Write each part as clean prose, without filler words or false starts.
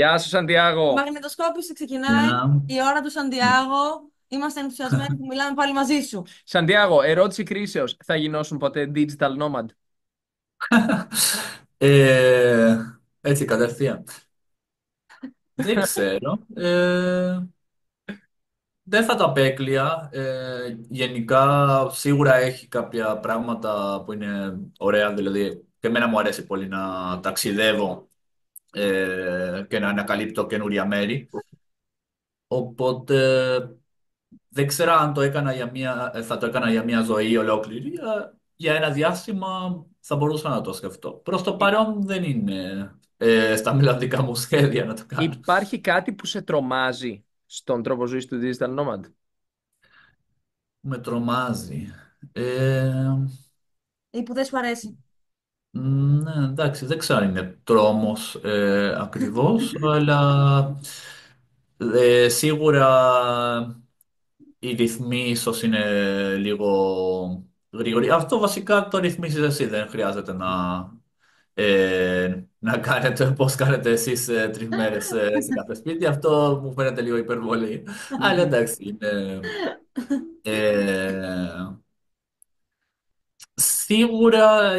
Γεια σου, Σαντιάγο. Μαγνητοσκόπηση ξεκινάει. Ναι. Η ώρα του Σαντιάγο. Είμαστε ενθουσιασμένοι που μιλάμε πάλι μαζί σου. Σαντιάγο, ερώτηση κρίσεως. Θα γινώσουν ποτέ digital nomad? Ε, Έτσι κατευθείαν. Δεν ξέρω. Δεν θα τα απέκλεια. Γενικά, σίγουρα έχει κάποια πράγματα που είναι ωραία. Δηλαδή, και εμένα μου αρέσει πολύ να ταξιδεύω και να ανακαλύπτω καινούρια μέρη. Οπότε, δεν ξέρω αν το έκανα θα το έκανα για μια ζωή ολόκληρη. Για ένα διάστημα θα μπορούσα να το σκεφτώ. Προς το Υ- παρόν δεν είναι στα μελλοντικά μου σχέδια να το κάνω. Υπάρχει κάτι που σε τρομάζει στον τρόπο ζωής του digital nomad? Με τρομάζει. Ε, Ή που δεν σου αρέσει. ναι, εντάξει, δεν ξέρω αν είναι τρόμος ακριβώς, αλλά σίγουρα οι ρυθμοί ίσως είναι λίγο γρήγοροι. Αυτό βασικά το ρυθμίζεις εσύ, δεν χρειάζεται να κάνετε όπως κάνετε εσείς 3 μέρες σε κάθε σπίτι. Αυτό μου φαίνεται λίγο υπερβολή. Αλλά εντάξει, ε, σίγουρα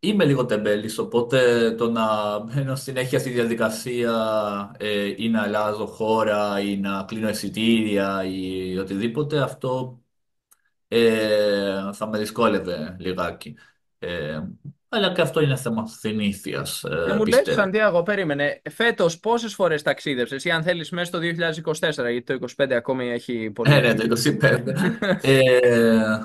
είμαι λίγο τεμπέλης, οπότε το να μπαίνω συνέχεια στη διαδικασία ή να αλλάζω χώρα ή να κλείνω εισιτήρια ή οτιδήποτε, αυτό θα με δυσκόλευε λιγάκι. Ε, αλλά και αυτό είναι θέμα συνήθειας, Να μου λες, πιστεύω. Σαντιάγο, περίμενε. Φέτος πόσες φορές ταξίδευσες ή αν θέλεις μέσα στο 2024, γιατί το 2025 ακόμη έχει πολύ. Ναι, το 25. Ε,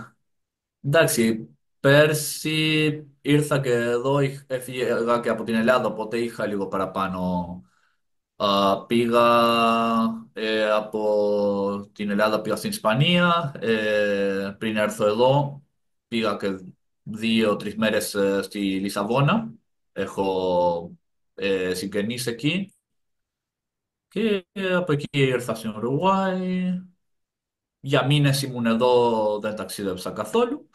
Εντάξει, πέρσι ήρθα και εδώ, έφυγα και από την Ελλάδα, οπότε είχα λίγο παραπάνω. Πήγα από την Ελλάδα, πήγα στην Ισπανία. Πριν έρθω εδώ, πήγα και 2-3 μέρες στη Λισαβόνα. Έχω συγγενείς εκεί. Και από εκεί ήρθα στην Ουρουγουάη. Για μήνες ήμουν εδώ, δεν ταξίδεψα καθόλου.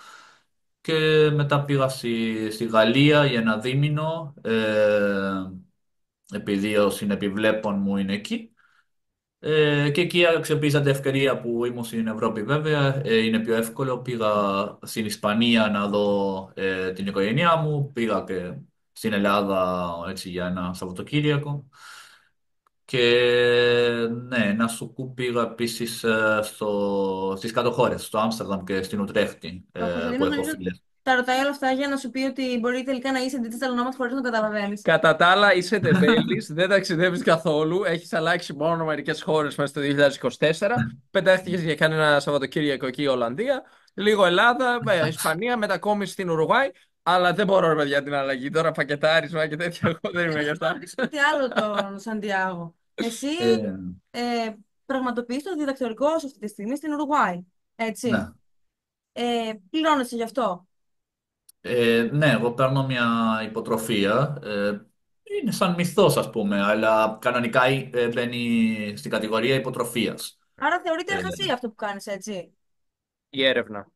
Και μετά πήγα στη Γαλλία για ένα δίμηνο, επειδή ο συνεπιβλέπων μου είναι εκεί. Και εκεί αξιοποίησα την ευκαιρία που ήμουν στην Ευρώπη βέβαια. Είναι πιο εύκολο. Πήγα στην Ισπανία να δω την οικογένειά μου. Πήγα και στην Ελλάδα έτσι, για ένα Σαββατοκύριακο. Και ναι, ένα σουκού πήγα επίση στις κάτω χώρες, στο Άμστερνταμ και στην Ουτρέχτη, Ο που Κωνσταντίνος έχω νομίζω φίλες. τα ρωτάει όλα αυτά για να σου πει ότι μπορεί τελικά να είσαι digital nomad χωρίς να το καταλαβαίνεις. Κατά τα άλλα, είσαι τεμπέλης, δεν ταξιδεύεις καθόλου, έχεις αλλάξει μόνο μερικές χώρες μέσα στο 2024, πετάχτηκες για κανένα Σαββατοκύριακο εκεί η Ολλανδία, λίγο Ελλάδα, Ισπανία, μετακόμιση στην Ουρουγουάη, αλλά δεν μπορώ ρε παιδιά την αλλαγή, τώρα πακετάρισμα και τέτοια, εγώ δεν είμαι Να για σου αυτά. ρωτήσω κάτι άλλο τον Σαντιάγο. Εσύ Ε, ε, πραγματοποιείς το διδακτορικό σου αυτή τη στιγμή στην Ουρουγουάη. Έτσι. ναι. Πληρώνεσαι γι' αυτό. Ναι, εγώ παίρνω μια υποτροφία. Είναι σαν μισθός ας πούμε, αλλά κανονικά μπαίνει στην κατηγορία υποτροφίας. Άρα θεωρείται Ε, εργασία αυτό που κάνεις, έτσι. Η έρευνα.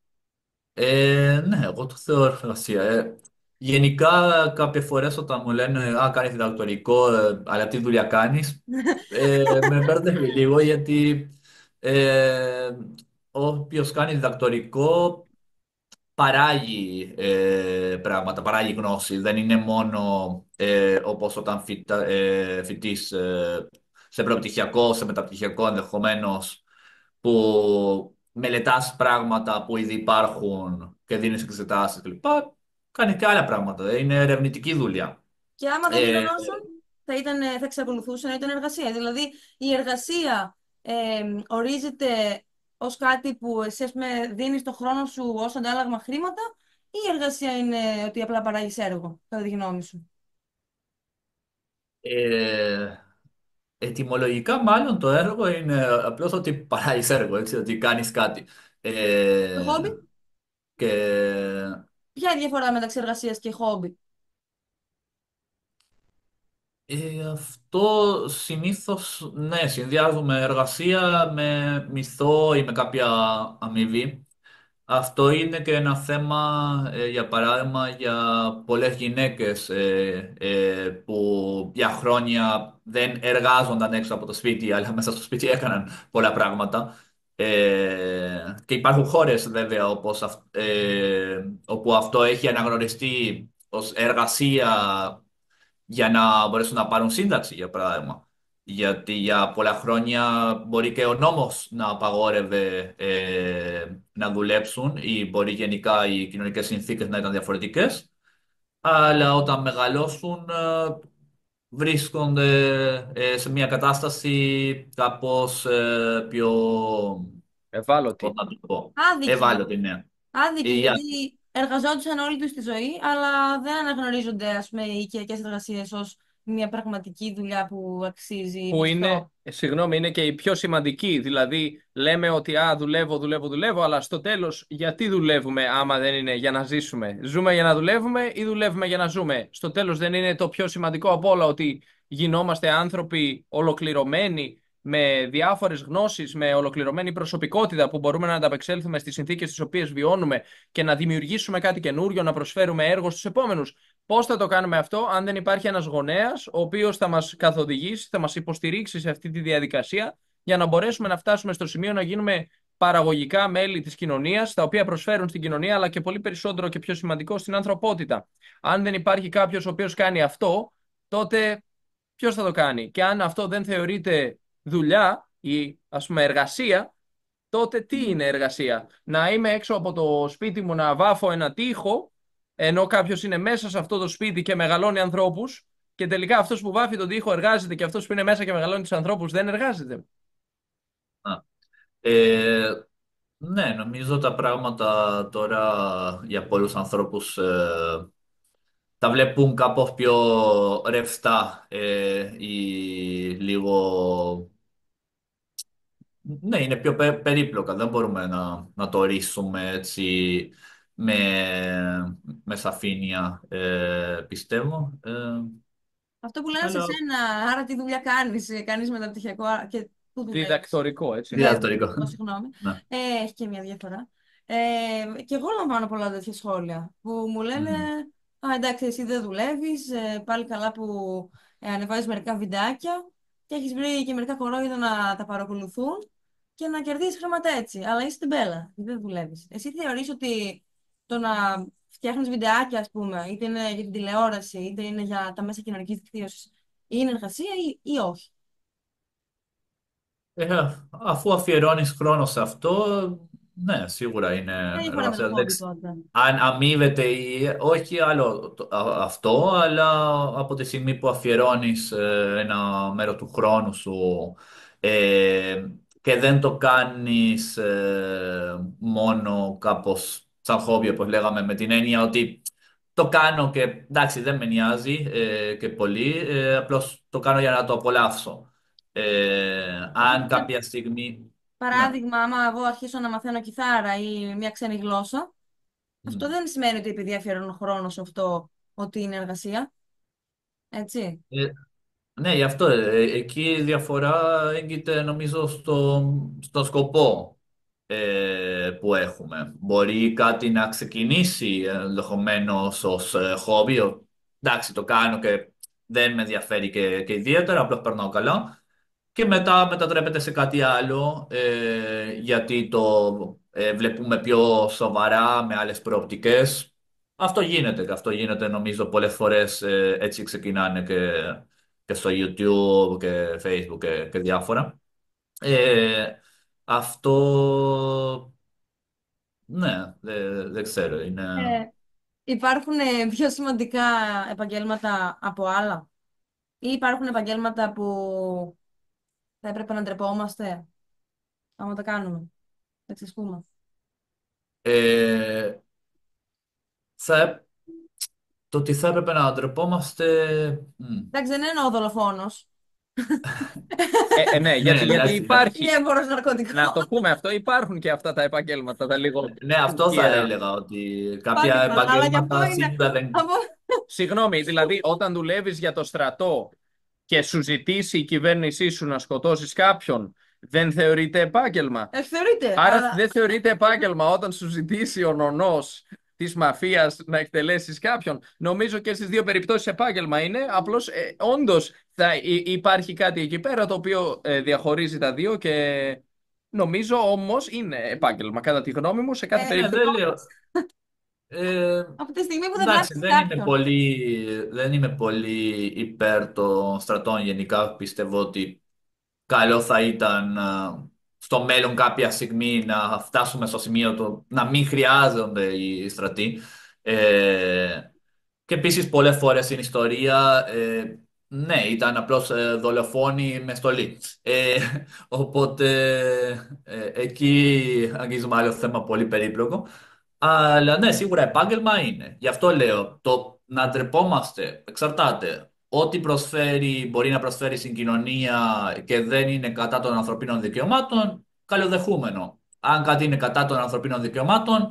ναι, εγώ το θεωρώ εργασία. Γενικά, κάποιες φορές όταν μου λένε «Α, κάνεις διδακτορικό, αλλά τι δουλειά κάνεις», με μπέρδευε λίγο γιατί ε, όποιος κάνει διδακτορικό παράγει πράγματα, παράγει γνώση. Δεν είναι μόνο όπως όταν φοιτείς σε προπτυχιακό, σε μεταπτυχιακό ενδεχομένως, που μελετάς πράγματα που ήδη υπάρχουν και δίνεις εξετάσεις κλπ. Κάνει και άλλα πράγματα. Είναι ερευνητική δουλειά. Και άμα δεν Ε, πληρωνόσουν, θα εξακολουθούσε να ήταν εργασία. Δηλαδή, η εργασία ορίζεται ως κάτι που εσύ, ας πούμε, δίνεις το χρόνο σου ως αντάλλαγμα χρήματα, ή η εργασία είναι ότι απλά παράγεις έργο, κατά τη γνώμη σου. ε, Ετυμολογικά μάλλον το έργο είναι απλώς ότι παράγεις έργο, έτσι, ότι κάνεις κάτι. Το Ε, χόμπι, και ποια είναι η διαφορά μεταξύ εργασίας και χόμπι. Αυτό συνήθως, ναι, συνδυάζουμε εργασία με μισθό ή με κάποια αμοιβή. αυτό είναι και ένα θέμα, για παράδειγμα, για πολλές γυναίκες που για χρόνια δεν εργάζονταν έξω από το σπίτι, αλλά μέσα στο σπίτι έκαναν πολλά πράγματα. Και υπάρχουν χώρες βέβαια όπου αυτό έχει αναγνωριστεί ως εργασία για να μπορέσουν να πάρουν σύνταξη, για παράδειγμα. Γιατί για πολλά χρόνια μπορεί και ο νόμος να απαγόρευε να δουλέψουν ή μπορεί γενικά οι κοινωνικές συνθήκες να ήταν διαφορετικές. Αλλά όταν μεγαλώσουν βρίσκονται σε μια κατάσταση κάπως πιο, πώς Ευάλωτη. να το πω, Άδικοι. ευάλωτη, ναι. Άδικοι, Για γιατί εργαζόντουσαν όλη τους τη ζωή, αλλά δεν αναγνωρίζονται, ας πούμε, οι οικιακές εργασίες ως μια πραγματική δουλειά που αξίζει Που είναι, μισθό. συγγνώμη, είναι και η πιο σημαντική. Δηλαδή, λέμε ότι α, δουλεύω, δουλεύω, δουλεύω, αλλά στο τέλος, γιατί δουλεύουμε άμα δεν είναι για να ζήσουμε? Ζούμε για να δουλεύουμε ή δουλεύουμε για να ζούμε? Στο τέλος δεν είναι το πιο σημαντικό από όλα ότι γινόμαστε άνθρωποι ολοκληρωμένοι, με διάφορες γνώσεις, με ολοκληρωμένη προσωπικότητα που μπορούμε να ανταπεξέλθουμε στις συνθήκες τις οποίες βιώνουμε και να δημιουργήσουμε κάτι καινούριο, να προσφέρουμε έργο στους επόμενους. Πώς θα το κάνουμε αυτό αν δεν υπάρχει ένας γονέας ο οποίος θα μας καθοδηγήσει, θα μας υποστηρίξει σε αυτή τη διαδικασία για να μπορέσουμε να φτάσουμε στο σημείο να γίνουμε παραγωγικά μέλη της κοινωνίας, τα οποία προσφέρουν στην κοινωνία, αλλά και πολύ περισσότερο και πιο σημαντικό στην ανθρωπότητα. Αν δεν υπάρχει κάποιος ο οποίος κάνει αυτό, τότε ποιος θα το κάνει? Και αν αυτό δεν θεωρείται δουλειά ή ας πούμε εργασία, τότε τι είναι εργασία? Να είμαι έξω από το σπίτι μου να βάφω ένα τοίχο, ενώ κάποιο είναι μέσα σε αυτό το σπίτι και μεγαλώνει ανθρώπου, και τελικά αυτό που βάφει τον τοίχο εργάζεται και αυτό που είναι μέσα και μεγαλώνει του ανθρώπου δεν εργάζεται. να. Ε, ναι, νομίζω τα πράγματα τώρα για πολλούς ανθρώπους τα βλέπουν κάπως πιο ρευστά ή λίγο... Ναι, είναι πιο περίπλοκα. Δεν μπορούμε να το ορίσουμε έτσι με, με σαφήνεια, πιστεύω. Αυτό που λένε σε Αλλά σένα, άρα τι δουλειά κάνεις, κάνεις μεταπτυχιακό και πού δουλεύεις. Διδακτορικό, έτσι. διδακτορικό. Συγγνώμη. Ναι. Έχει και μια διαφορά. Και εγώ λαμβάνω πολλά τέτοια σχόλια που μου λένε Μμμ. «Α, εντάξει, εσύ δεν δουλεύεις, πάλι καλά που ανεβάζεις μερικά βιντεάκια και έχεις βρει και μερικά κορόιδα να τα παρακολουθούν και να κερδίσεις χρήματα έτσι. Αλλά είσαι την μπέλα, δεν δουλεύεις». Εσύ θεωρείς ότι το να φτιάχνεις βιντεάκια, ας πούμε, είτε είναι για την τηλεόραση, είτε είναι για τα μέσα κοινωνικής δικτύωσης, είναι εργασία ή όχι? Αφού αφιερώνεις χρόνο σε αυτό, ναι, σίγουρα είναι Δεν έχει με το εργασία. χόμπι τότε. Αν αμείβεται ή όχι άλλο αυτό, αλλά από τη στιγμή που αφιερώνεις ένα μέρο του χρόνου σου ε, και δεν το κάνεις μόνο κάπως σαν χόμπι, όπως λέγαμε, με την έννοια ότι το κάνω και εντάξει δεν με νοιάζει και πολύ, απλώς το κάνω για να το απολαύσω. Αν Οπότε, κάποια στιγμή... Ναι. παράδειγμα, άμα εγώ αρχίσω να μαθαίνω κιθάρα ή μια ξένη γλώσσα, αυτό δεν σημαίνει ότι επειδή αφιερώνω χρόνο σε αυτό, ότι είναι εργασία. Έτσι. Ε, ναι, γι' αυτό εκεί η διαφορά έγκυται νομίζω στο σκοπό που έχουμε. Μπορεί κάτι να ξεκινήσει ενδεχομένω ως χόμπι. Εντάξει, το κάνω και δεν με ενδιαφέρει και ιδιαίτερα, απλώς περνάω καλά. Και μετά μετατρέπεται σε κάτι άλλο, γιατί το βλέπουμε πιο σοβαρά, με άλλες προοπτικές. Αυτό γίνεται νομίζω πολλές φορές, έτσι ξεκινάνε και στο YouTube και Facebook και διάφορα. Ε, αυτό, ναι, δεν ξέρω, είναι... Ε, Υπάρχουν πιο σημαντικά επαγγέλματα από άλλα ή υπάρχουν επαγγέλματα που θα έπρεπε να ντρεπόμαστε άμα τα κάνουμε, θα ξεσκούμε. Ε, θα, το ότι θα έπρεπε να ντρεπόμαστε... Εντάξει, δεν εννοώ δολοφόνος Ναι, Ναι, γιατί εντάξει. ή υπάρχει. έμπορος Να το ναρκωτικών. πούμε αυτό, υπάρχουν και αυτά τα επαγγέλματα, τα λίγο Ναι, αυτό θα ιερά. έλεγα, ότι Πάλι κάποια καλά, αλλά και αυτό επαγγέλματα είναι. σίγουρα δεν... Από... Συγγνώμη, δηλαδή όταν δουλεύεις για το στρατό και σου ζητήσει η κυβέρνησή σου να σκοτώσεις κάποιον, Δεν θεωρείται επάγγελμα. Θεωρείται, Άρα αλλά δεν θεωρείται επάγγελμα όταν σου ζητήσει ο νονός της μαφίας να εκτελέσεις κάποιον. Νομίζω και στις δύο περιπτώσεις επάγγελμα είναι. Απλώς όντως υπάρχει κάτι εκεί πέρα το οποίο διαχωρίζει τα δύο και νομίζω όμως είναι επάγγελμα. Κατά τη γνώμη μου, σε κάθε ε, Ναι, περίπτωση. δεν λέω. Ε, από τη στιγμή που δεν εντάξει, βλάπτεις κάποιον. δεν είμαι πολύ υπέρ των στρατών γενικά. Πιστεύω ότι καλό θα ήταν στο μέλλον κάποια στιγμή να φτάσουμε στο σημείο το να μην χρειάζονται οι στρατοί. Ε, και επίσης πολλές φορές στην ιστορία, ναι, ήταν απλώς δολοφόνοι με στολή. Οπότε εκεί αγγίζουμε άλλο θέμα πολύ περίπλοκο. Αλλά ναι, σίγουρα επάγγελμα είναι. Γι' αυτό λέω, το να ντρεπόμαστε εξαρτάται. Ό,τι προσφέρει, μπορεί να προσφέρει στην κοινωνία και δεν είναι κατά των ανθρωπίνων δικαιωμάτων, καλοδεχούμενο. Αν κάτι είναι κατά των ανθρωπίνων δικαιωμάτων,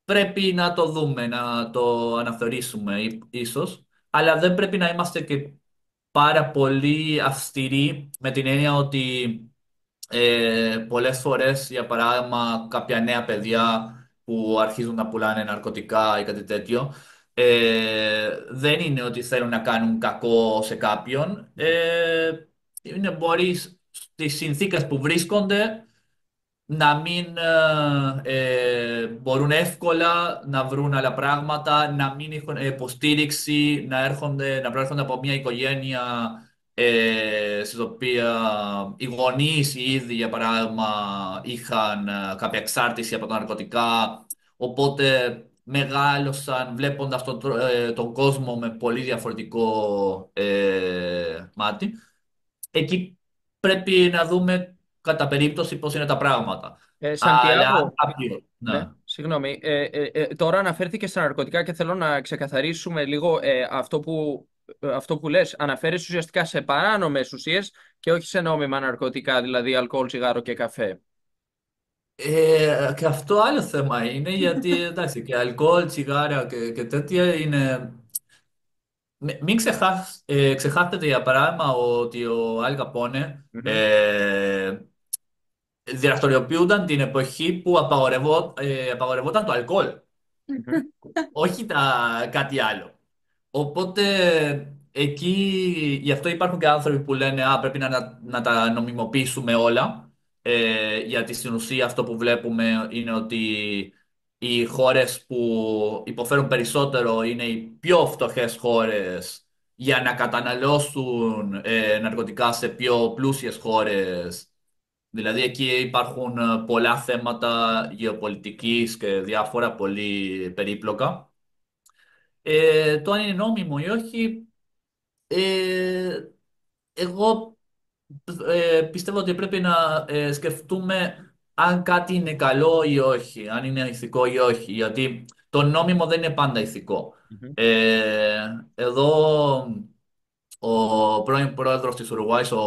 πρέπει να το δούμε, να το αναθεωρήσουμε ίσως. Αλλά δεν πρέπει να είμαστε και πάρα πολύ αυστηροί με την έννοια ότι πολλές φορές, για παράδειγμα, κάποια νέα παιδιά που αρχίζουν να πουλάνε ναρκωτικά ή κάτι τέτοιο, δεν είναι ότι θέλουν να κάνουν κακό σε κάποιον. Μπορεί στις συνθήκες που βρίσκονται να μην μπορούν εύκολα να βρουν άλλα πράγματα, να μην έχουν υποστήριξη, να προέρχονται από μια οικογένεια στην οποία οι γονείς οι ίδιοι, για παράδειγμα, είχαν κάποια εξάρτηση από τα ναρκωτικά, οπότε μεγάλωσαν βλέποντας τον κόσμο με πολύ διαφορετικό μάτι. Εκεί πρέπει να δούμε κατά περίπτωση πώς είναι τα πράγματα. Αλλά αν Σαντιάγο, κάποιο. ναι, Ναι. συγγνώμη. Τώρα αναφέρθηκε στα ναρκωτικά και θέλω να ξεκαθαρίσουμε λίγο αυτό που λες. Αναφέρεις ουσιαστικά σε παράνομες ουσίες και όχι σε νόμιμα ναρκωτικά, δηλαδή αλκοόλ, τσιγάρο και καφέ. Και αυτό άλλο θέμα είναι γιατί εντάξει, και αλκοόλ, τσιγάρα και τέτοια είναι. Μην ξεχάσετε για παράδειγμα ότι ο Αλ Καπόνε Μμμ, δραστηριοποιούνταν την εποχή που απαγορευόταν το αλκοόλ, μμμ, όχι κάτι άλλο. Οπότε εκεί γι' αυτό υπάρχουν και άνθρωποι που λένε πρέπει να τα νομιμοποιήσουμε όλα. Γιατί στην ουσία αυτό που βλέπουμε είναι ότι οι χώρες που υποφέρουν περισσότερο είναι οι πιο φτωχές χώρες για να καταναλώσουν ναρκωτικά σε πιο πλούσιες χώρες. Δηλαδή εκεί υπάρχουν πολλά θέματα γεωπολιτικής και διάφορα πολύ περίπλοκα. Το αν είναι νόμιμο ή όχι, ε, εγώ πιστεύω ότι πρέπει να σκεφτούμε αν κάτι είναι καλό ή όχι, αν είναι ηθικό ή όχι, γιατί το νόμιμο δεν είναι πάντα ηθικό. μμμ. Εδώ ο πρώην πρόεδρος της Ουρουάης, ο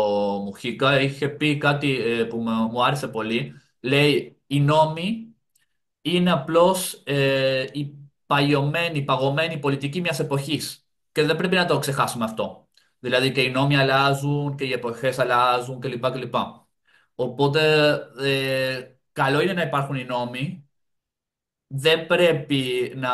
Μουχίκα, είχε πει κάτι που μου άρεσε πολύ. Λέει, οι νόμοι είναι απλώς η παγωμένη πολιτική μιας εποχής. Και δεν πρέπει να το ξεχάσουμε αυτό. Δηλαδή και οι νόμοι αλλάζουν και οι εποχές αλλάζουν κλπ. Οπότε καλό είναι να υπάρχουν οι νόμοι. Δεν πρέπει να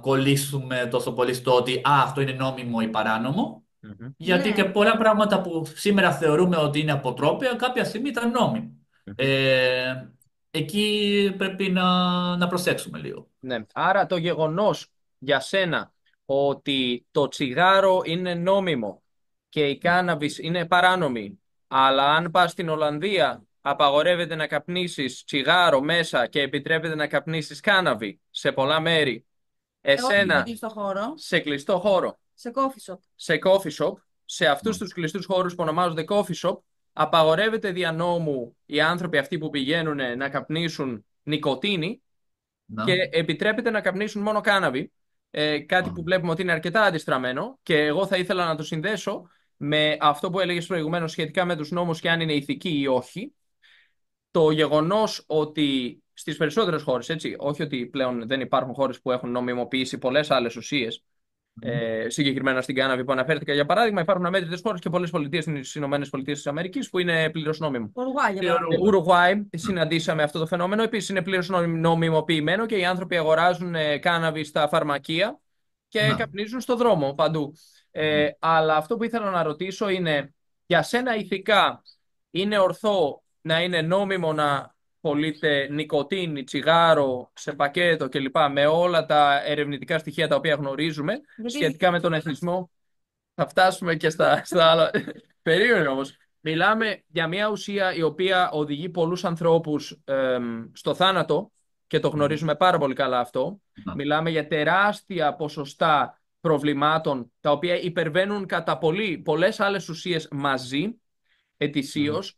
κολλήσουμε τόσο πολύ στο ότι αυτό είναι νόμιμο ή παράνομο. Μμμ, Γιατί και Ναι. πολλά πράγματα που σήμερα θεωρούμε ότι είναι αποτρόπαια, κάποια στιγμή ήταν νόμιμο. μμμ. Ε, εκεί πρέπει να προσέξουμε λίγο. Ναι. Άρα το γεγονός για σένα ότι το τσιγάρο είναι νόμιμο και η κάναβης είναι παράνομη, αλλά αν πας στην Ολλανδία απαγορεύεται να καπνίσεις τσιγάρο μέσα και επιτρέπεται να καπνίσεις κάναβη σε πολλά μέρη, Όχι σε εσένα κλειστό χώρο, σε κλειστό χώρο, σε coffee shop. σε coffee shop, σε Ναι. αυτούς τους κλειστούς χώρους που ονομάζονται coffee shop, απαγορεύεται δια νόμου οι άνθρωποι αυτοί που πηγαίνουν να καπνίσουν νικοτίνη και Να. επιτρέπεται να καπνίσουν μόνο κάναβη. Κάτι Α, που βλέπουμε ότι είναι αρκετά αντιστραμμένο και εγώ θα ήθελα να το συνδέσω με αυτό που έλεγες προηγουμένως σχετικά με τους νόμους και αν είναι ηθικοί ή όχι. Το γεγονός ότι στις περισσότερες χώρες, έτσι, όχι ότι πλέον δεν υπάρχουν χώρες που έχουν νομιμοποιήσει πολλές άλλες ουσίες, συγκεκριμένα στην κάναβη που αναφέρθηκα για παράδειγμα. Υπάρχουν αμέτρητες χώρες και πολλές πολιτείες στις ΗΠΑ που είναι πλήρως νόμιμο. Ουρουάη, για Θεωρώ. παράδειγμα. Ουρουγουάη, συναντήσαμε αυτό το φαινόμενο. Επίσης είναι πλήρως νομιμοποιημένο και οι άνθρωποι αγοράζουν κάναβη στα φαρμακεία και Ναι. καπνίζουν στο δρόμο παντού. Αλλά αυτό που ήθελα να ρωτήσω είναι, για σένα ηθικά είναι ορθό να είναι νόμιμο να πωλείται νικοτίνη, τσιγάρο σε πακέτο κλπ. Με όλα τα ερευνητικά στοιχεία τα οποία γνωρίζουμε Γιατί σχετικά με τον εθνισμό? Θα φτάσουμε και στα άλλα. Περίμενε όμως. Μιλάμε για μια ουσία η οποία οδηγεί πολλούς ανθρώπους στο θάνατο και το γνωρίζουμε πάρα πολύ καλά αυτό. Ναι. Μιλάμε για τεράστια ποσοστά προβλημάτων τα οποία υπερβαίνουν κατά πολύ πολλές άλλες ουσίες μαζί, ετησίως.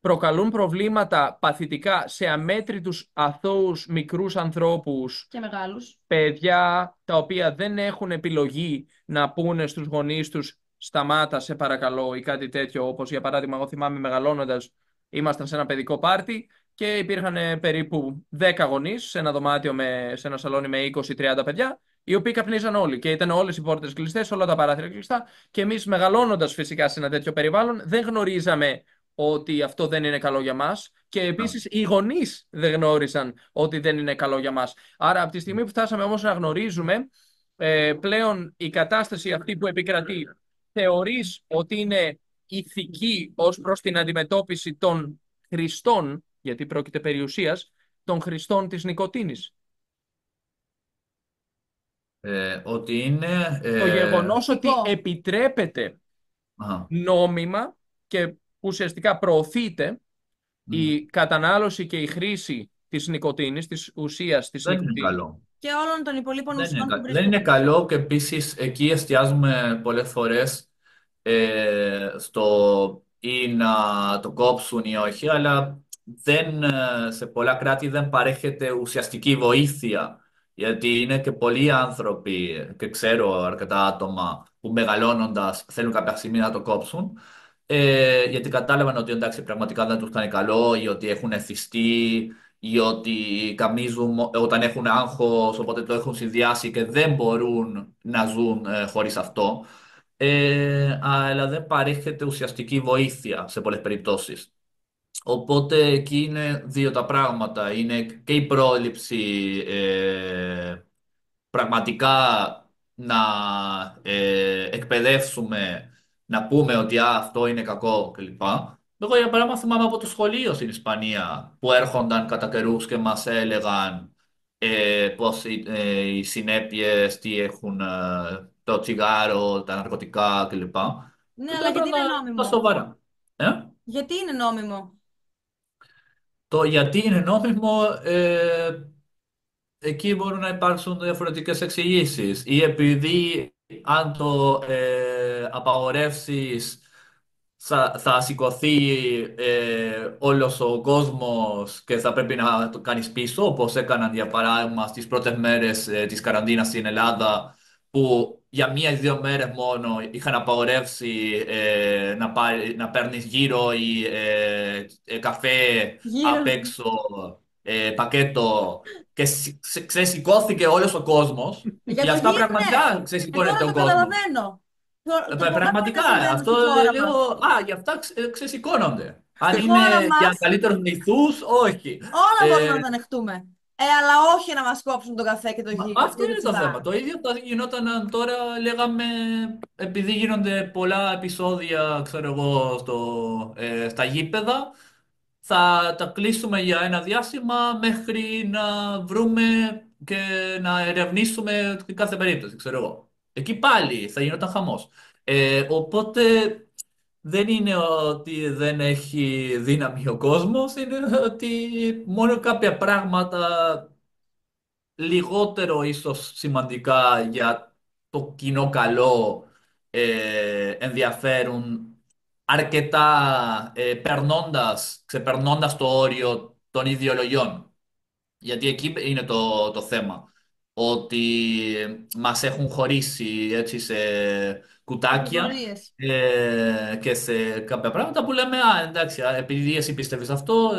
Προκαλούν προβλήματα παθητικά σε αμέτρητους αθώους μικρούς ανθρώπους, και μεγάλους. παιδιά τα οποία δεν έχουν επιλογή να πούνε στους γονείς τους σταμάτα σε παρακαλώ ή κάτι τέτοιο, όπως για παράδειγμα εγώ θυμάμαι μεγαλώνοντας ήμασταν σε ένα παιδικό πάρτι και υπήρχαν περίπου 10 γονείς σε ένα δωμάτιο σε ένα σαλόνι με 20-30 παιδιά, οι οποίοι καπνίζαν όλοι και ήταν όλες οι πόρτες κλειστές, όλα τα παράθυρα κλειστά και εμείς μεγαλώνοντας φυσικά σε ένα τέτοιο περιβάλλον δεν γνωρίζαμε ότι αυτό δεν είναι καλό για μας και επίσης οι γονείς δεν γνώρισαν ότι δεν είναι καλό για μας. Άρα από τη στιγμή που φτάσαμε όμως να γνωρίζουμε πλέον η κατάσταση αυτή που επικρατεί, θεωρείς ότι είναι ηθική ως προς την αντιμετώπιση των χρηστών, γιατί πρόκειται περί ουσίας, των χρηστών της νοικοτήνης? Ότι είναι. Το γεγονός ότι Λοιπόν. επιτρέπεται Α, νόμιμα και ουσιαστικά προωθείται η κατανάλωση και η χρήση της νοικοτήνης, της ουσίας της δεν είναι νοικοτήνης. καλό. Και όλων των υπολείπων Δεν είναι, ουσιών που δεν βρίσκονται. είναι καλό και επίσης εκεί εστιάζουμε πολλές φορές στο ή να το κόψουν ή όχι, αλλά σε πολλά κράτη δεν παρέχεται ουσιαστική βοήθεια. Γιατί είναι και πολλοί άνθρωποι, και ξέρω αρκετά άτομα που μεγαλώνοντας θέλουν κάποια στιγμή να το κόψουν, γιατί κατάλαβαν ότι εντάξει πραγματικά δεν τους κάνει καλό ή ότι έχουν εθιστεί ή ότι καμίζουν όταν έχουν άγχος, οπότε το έχουν συνδυάσει και δεν μπορούν να ζουν χωρίς αυτό. Αλλά δεν παρέχεται ουσιαστική βοήθεια σε πολλές περιπτώσεις. Οπότε εκεί είναι δύο τα πράγματα. Είναι και η πρόληψη πραγματικά να εκπαιδεύσουμε, να πούμε ότι αυτό είναι κακό κλπ. Εγώ για παράδειγμα θυμάμαι από το σχολείο στην Ισπανία που έρχονταν κατά καιρούς και μας έλεγαν πώς οι συνέπειες, τι έχουν το τσιγάρο, τα ναρκωτικά κλπ. Ναι, Και το αλλά γιατί είναι έπαιρνα στα νόμιμο. σοβαρά. Γιατί είναι νόμιμο. Το γιατί είναι νόμιμο, εκεί μπορούν να υπάρξουν διαφορετικές εξηγήσεις. Ή επειδή αν το απαγορεύσεις θα σηκωθεί όλος ο κόσμος και θα πρέπει να το κάνεις πίσω, όπως έκαναν για παράδειγμα στις πρώτες μέρες της καραντίνας στην Ελλάδα, που για μία ή δύο μέρες μόνο είχαν απαγορεύσει να παίρνεις γύρω ή καφέ Γύρω. απ' έξω, πακέτο, και ξεσηκώθηκε όλος ο κόσμος. Για Γι' το αυτά γύρω, πραγματικά ναι. ξεσηκώνεται Τώρα ο το κόσμος. καταλαβαίνω. Πολλά Πραγματικά, πράγματα συμβαίνουν αυτό στη χώρα λέω, μας. γι' αυτά ξεσηκώνονται. Αν Στη είναι χώρα για μας καλύτερους μυθούς, όχι. όλα μπορούμε Ε, να τα ανεχτούμε. Αλλά όχι να μας κόψουν το καφέ και το Αυτό και το είναι το θέμα. τσιγάρο. Το ίδιο θα γινόταν τώρα, λέγαμε, επειδή γίνονται πολλά επεισόδια, ξέρω εγώ, στα γήπεδα, θα τα κλείσουμε για ένα διάστημα μέχρι να βρούμε και να ερευνήσουμε κάθε περίπτωση, ξέρω εγώ. Εκεί πάλι θα γινόταν χαμός. Οπότε δεν είναι ότι δεν έχει δύναμη ο κόσμος, είναι ότι μόνο κάποια πράγματα λιγότερο ίσως σημαντικά για το κοινό καλό ενδιαφέρουν αρκετά, ξεπερνώντας το όριο των ιδεολογιών. Γιατί εκεί είναι το θέμα. Ότι μας έχουν χωρίσει έτσι σε κουτάκια Κατηγορίες. και σε κάποια πράγματα που λέμε, εντάξει, επειδή εσύ πιστεύεις αυτό,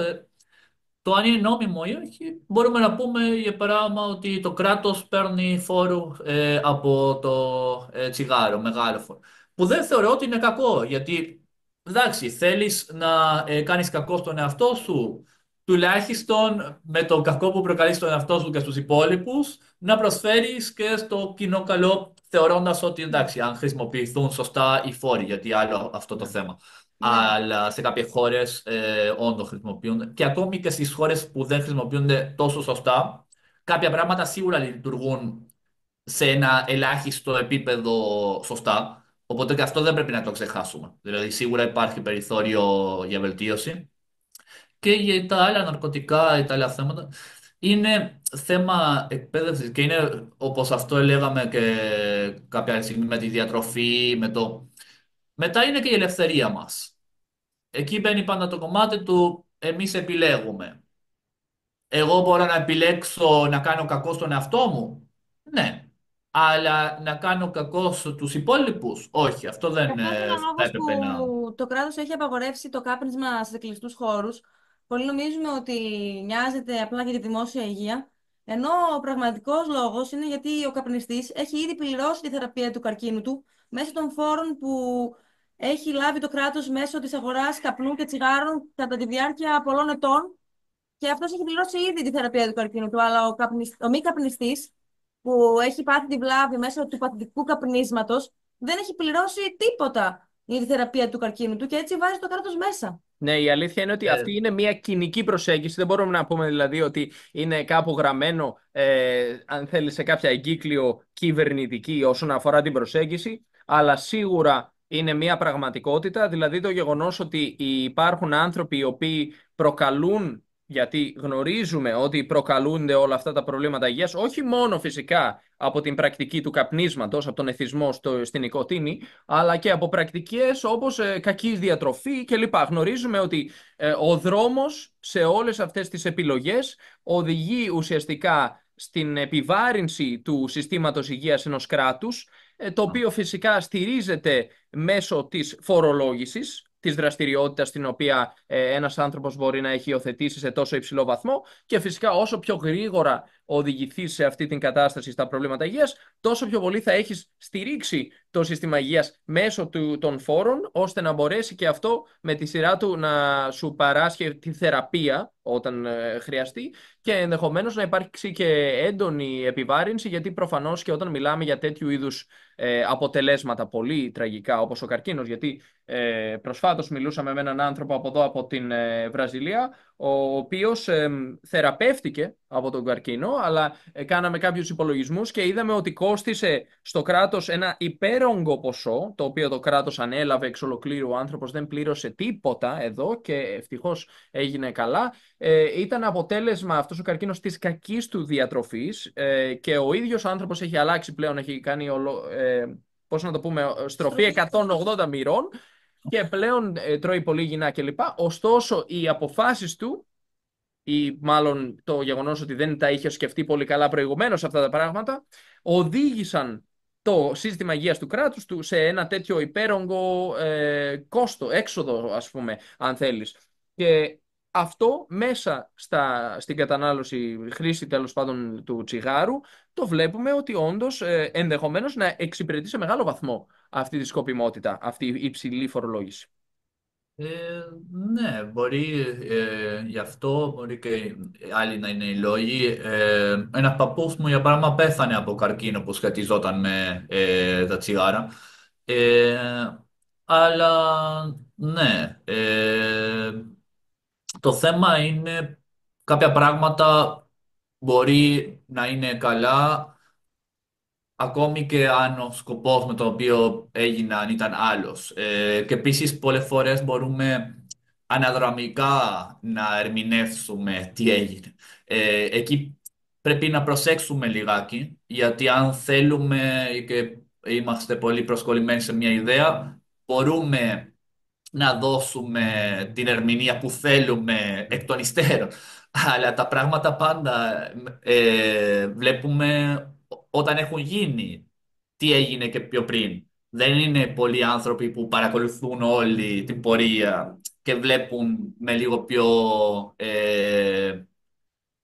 Το αν είναι νόμιμο ή όχι, μπορούμε να πούμε για παράδειγμα ότι το κράτος παίρνει φόρου από το τσιγάρο, μεγάλο φόρο. Που δεν θεωρώ ότι είναι κακό, γιατί εντάξει, θέλεις να κάνεις κακό στον εαυτό σου, τουλάχιστον με το κακό που προκαλείς στον εαυτό σου και στους υπόλοιπους, να προσφέρεις και στο κοινό καλό, θεωρώντας ότι εντάξει, αν χρησιμοποιηθούν σωστά οι φόροι, γιατί άλλο αυτό το θέμα. Ναι. Αλλά σε κάποιες χώρες όντως χρησιμοποιούνται. Και ακόμη και στις χώρες που δεν χρησιμοποιούνται τόσο σωστά, κάποια πράγματα σίγουρα λειτουργούν σε ένα ελάχιστο επίπεδο σωστά. Οπότε και αυτό δεν πρέπει να το ξεχάσουμε. Δηλαδή, σίγουρα υπάρχει περιθώριο για βελτίωση. Και για τα άλλα ναρκωτικά ή τα άλλα θέματα, είναι θέμα εκπαίδευσης και είναι όπως αυτό λέγαμε και κάποια στιγμή με τη διατροφή, με το... Μετά είναι και η ελευθερία μας. Εκεί μπαίνει πάντα το κομμάτι του εμείς επιλέγουμε. Εγώ μπορώ να επιλέξω να κάνω κακό στον εαυτό μου. Ναι. Αλλά να κάνω κακό στους υπόλοιπους. Όχι. Αυτό δεν Αυτό είναι ο θα λόγος που έπρεπε να... το κράτος έχει απαγορεύσει το κάπνισμα σε κλειστούς χώρους. Πολλοί νομίζουμε ότι νοιάζεται απλά για τη δημόσια υγεία, ενώ ο πραγματικός λόγος είναι γιατί ο καπνιστής έχει ήδη πληρώσει τη θεραπεία του καρκίνου του μέσω των φόρων που έχει λάβει το κράτος μέσω της αγοράς καπνού και τσιγάρων κατά τη διάρκεια πολλών ετών και αυτός έχει πληρώσει ήδη τη θεραπεία του καρκίνου του, αλλά ο μη καπνιστής που έχει πάθει τη βλάβη μέσω του παθητικού καπνίσματος δεν έχει πληρώσει τίποτα για τη θεραπεία του καρκίνου του και έτσι βάζει το κράτος μέσα. Ναι, η αλήθεια είναι ότι Ε, αυτή είναι μια κοινική προσέγγιση. Δεν μπορούμε να πούμε δηλαδή ότι είναι κάπου γραμμένο, αν θέλει, σε κάποια εγκύκλιο κυβερνητική όσον αφορά την προσέγγιση, αλλά σίγουρα είναι μια πραγματικότητα. Δηλαδή το γεγονός ότι υπάρχουν άνθρωποι οι οποίοι προκαλούν, γιατί γνωρίζουμε ότι προκαλούνται όλα αυτά τα προβλήματα υγείας, όχι μόνο φυσικά από την πρακτική του καπνίσματος, από τον εθισμό στην νοικοτήνη, αλλά και από πρακτικές όπως κακής διατροφή κλπ. Γνωρίζουμε ότι ο δρόμος σε όλες αυτές τις επιλογές οδηγεί ουσιαστικά στην επιβάρυνση του συστήματος υγείας ενός κράτους, το οποίο φυσικά στηρίζεται μέσω της φορολόγησης, της δραστηριότητας την οποία ένας άνθρωπος μπορεί να έχει υιοθετήσει σε τόσο υψηλό βαθμό και φυσικά όσο πιο γρήγορα οδηγηθεί σε αυτή την κατάσταση στα προβλήματα υγείας, τόσο πιο πολύ θα έχεις στηρίξει το σύστημα υγείας μέσω των φόρων, ώστε να μπορέσει και αυτό με τη σειρά του να σου παράσχει τη θεραπεία όταν χρειαστεί και ενδεχομένως να υπάρξει και έντονη επιβάρυνση, γιατί προφανώς και όταν μιλάμε για τέτοιου είδους αποτελέσματα πολύ τραγικά όπως ο καρκίνος, γιατί προσφάτως μιλούσαμε με έναν άνθρωπο από εδώ από την Βραζιλία, ο οποίος θεραπεύτηκε από τον καρκίνο, αλλά κάναμε κάποιους υπολογισμούς και είδαμε ότι κόστισε στο κράτος ένα υπέρογκο ποσό, το οποίο το κράτος ανέλαβε εξ ολοκλήρου, ο άνθρωπος δεν πλήρωσε τίποτα εδώ και ευτυχώς έγινε καλά. Ήταν αποτέλεσμα αυτός ο καρκίνος της κακής του διατροφής και ο ίδιος άνθρωπος έχει αλλάξει πλέον, έχει κάνει πώς να το πούμε, στροφή 180 μοιρών και πλέον τρώει πολύ υγιεινά κλπ. Ωστόσο, οι αποφάσεις του ή μάλλον το γεγονός ότι δεν τα είχε σκεφτεί πολύ καλά προηγουμένως αυτά τα πράγματα, οδήγησαν το σύστημα υγείας του κράτους του σε ένα τέτοιο υπέρογκο κόστο, έξοδο ας πούμε, αν θέλεις. Και αυτό μέσα στην κατανάλωση, χρήση τέλος πάντων του τσιγάρου, το βλέπουμε ότι όντως ενδεχομένως να εξυπηρετεί σε μεγάλο βαθμό αυτή τη σκοπιμότητα, αυτή η υψηλή φορολόγηση. ναι, μπορεί γι' αυτό, μπορεί και άλλοι να είναι οι λόγοι. Ένας παππούς μου, για παράδειγμα, πέθανε από καρκίνο που σχετιζόταν με τα τσιγάρα. Ε, αλλά, ναι, το θέμα είναι κάποια πράγματα μπορεί να είναι καλά ακόμη και αν ο σκοπός με τον οποίο έγιναν ήταν άλλος. Και επίσης πολλές φορές μπορούμε αναδρομικά να ερμηνεύσουμε τι έγινε. Εκεί πρέπει να προσέξουμε λιγάκι, γιατί αν θέλουμε και είμαστε πολύ προσκολλημένοι σε μια ιδέα, μπορούμε να δώσουμε την ερμηνεία που θέλουμε εκ των υστέρων. Αλλά τα πράγματα πάντα βλέπουμε όταν έχουν γίνει τι έγινε και πιο πριν. Δεν είναι πολλοί άνθρωποι που παρακολουθούν όλη την πορεία και βλέπουν με λίγο πιο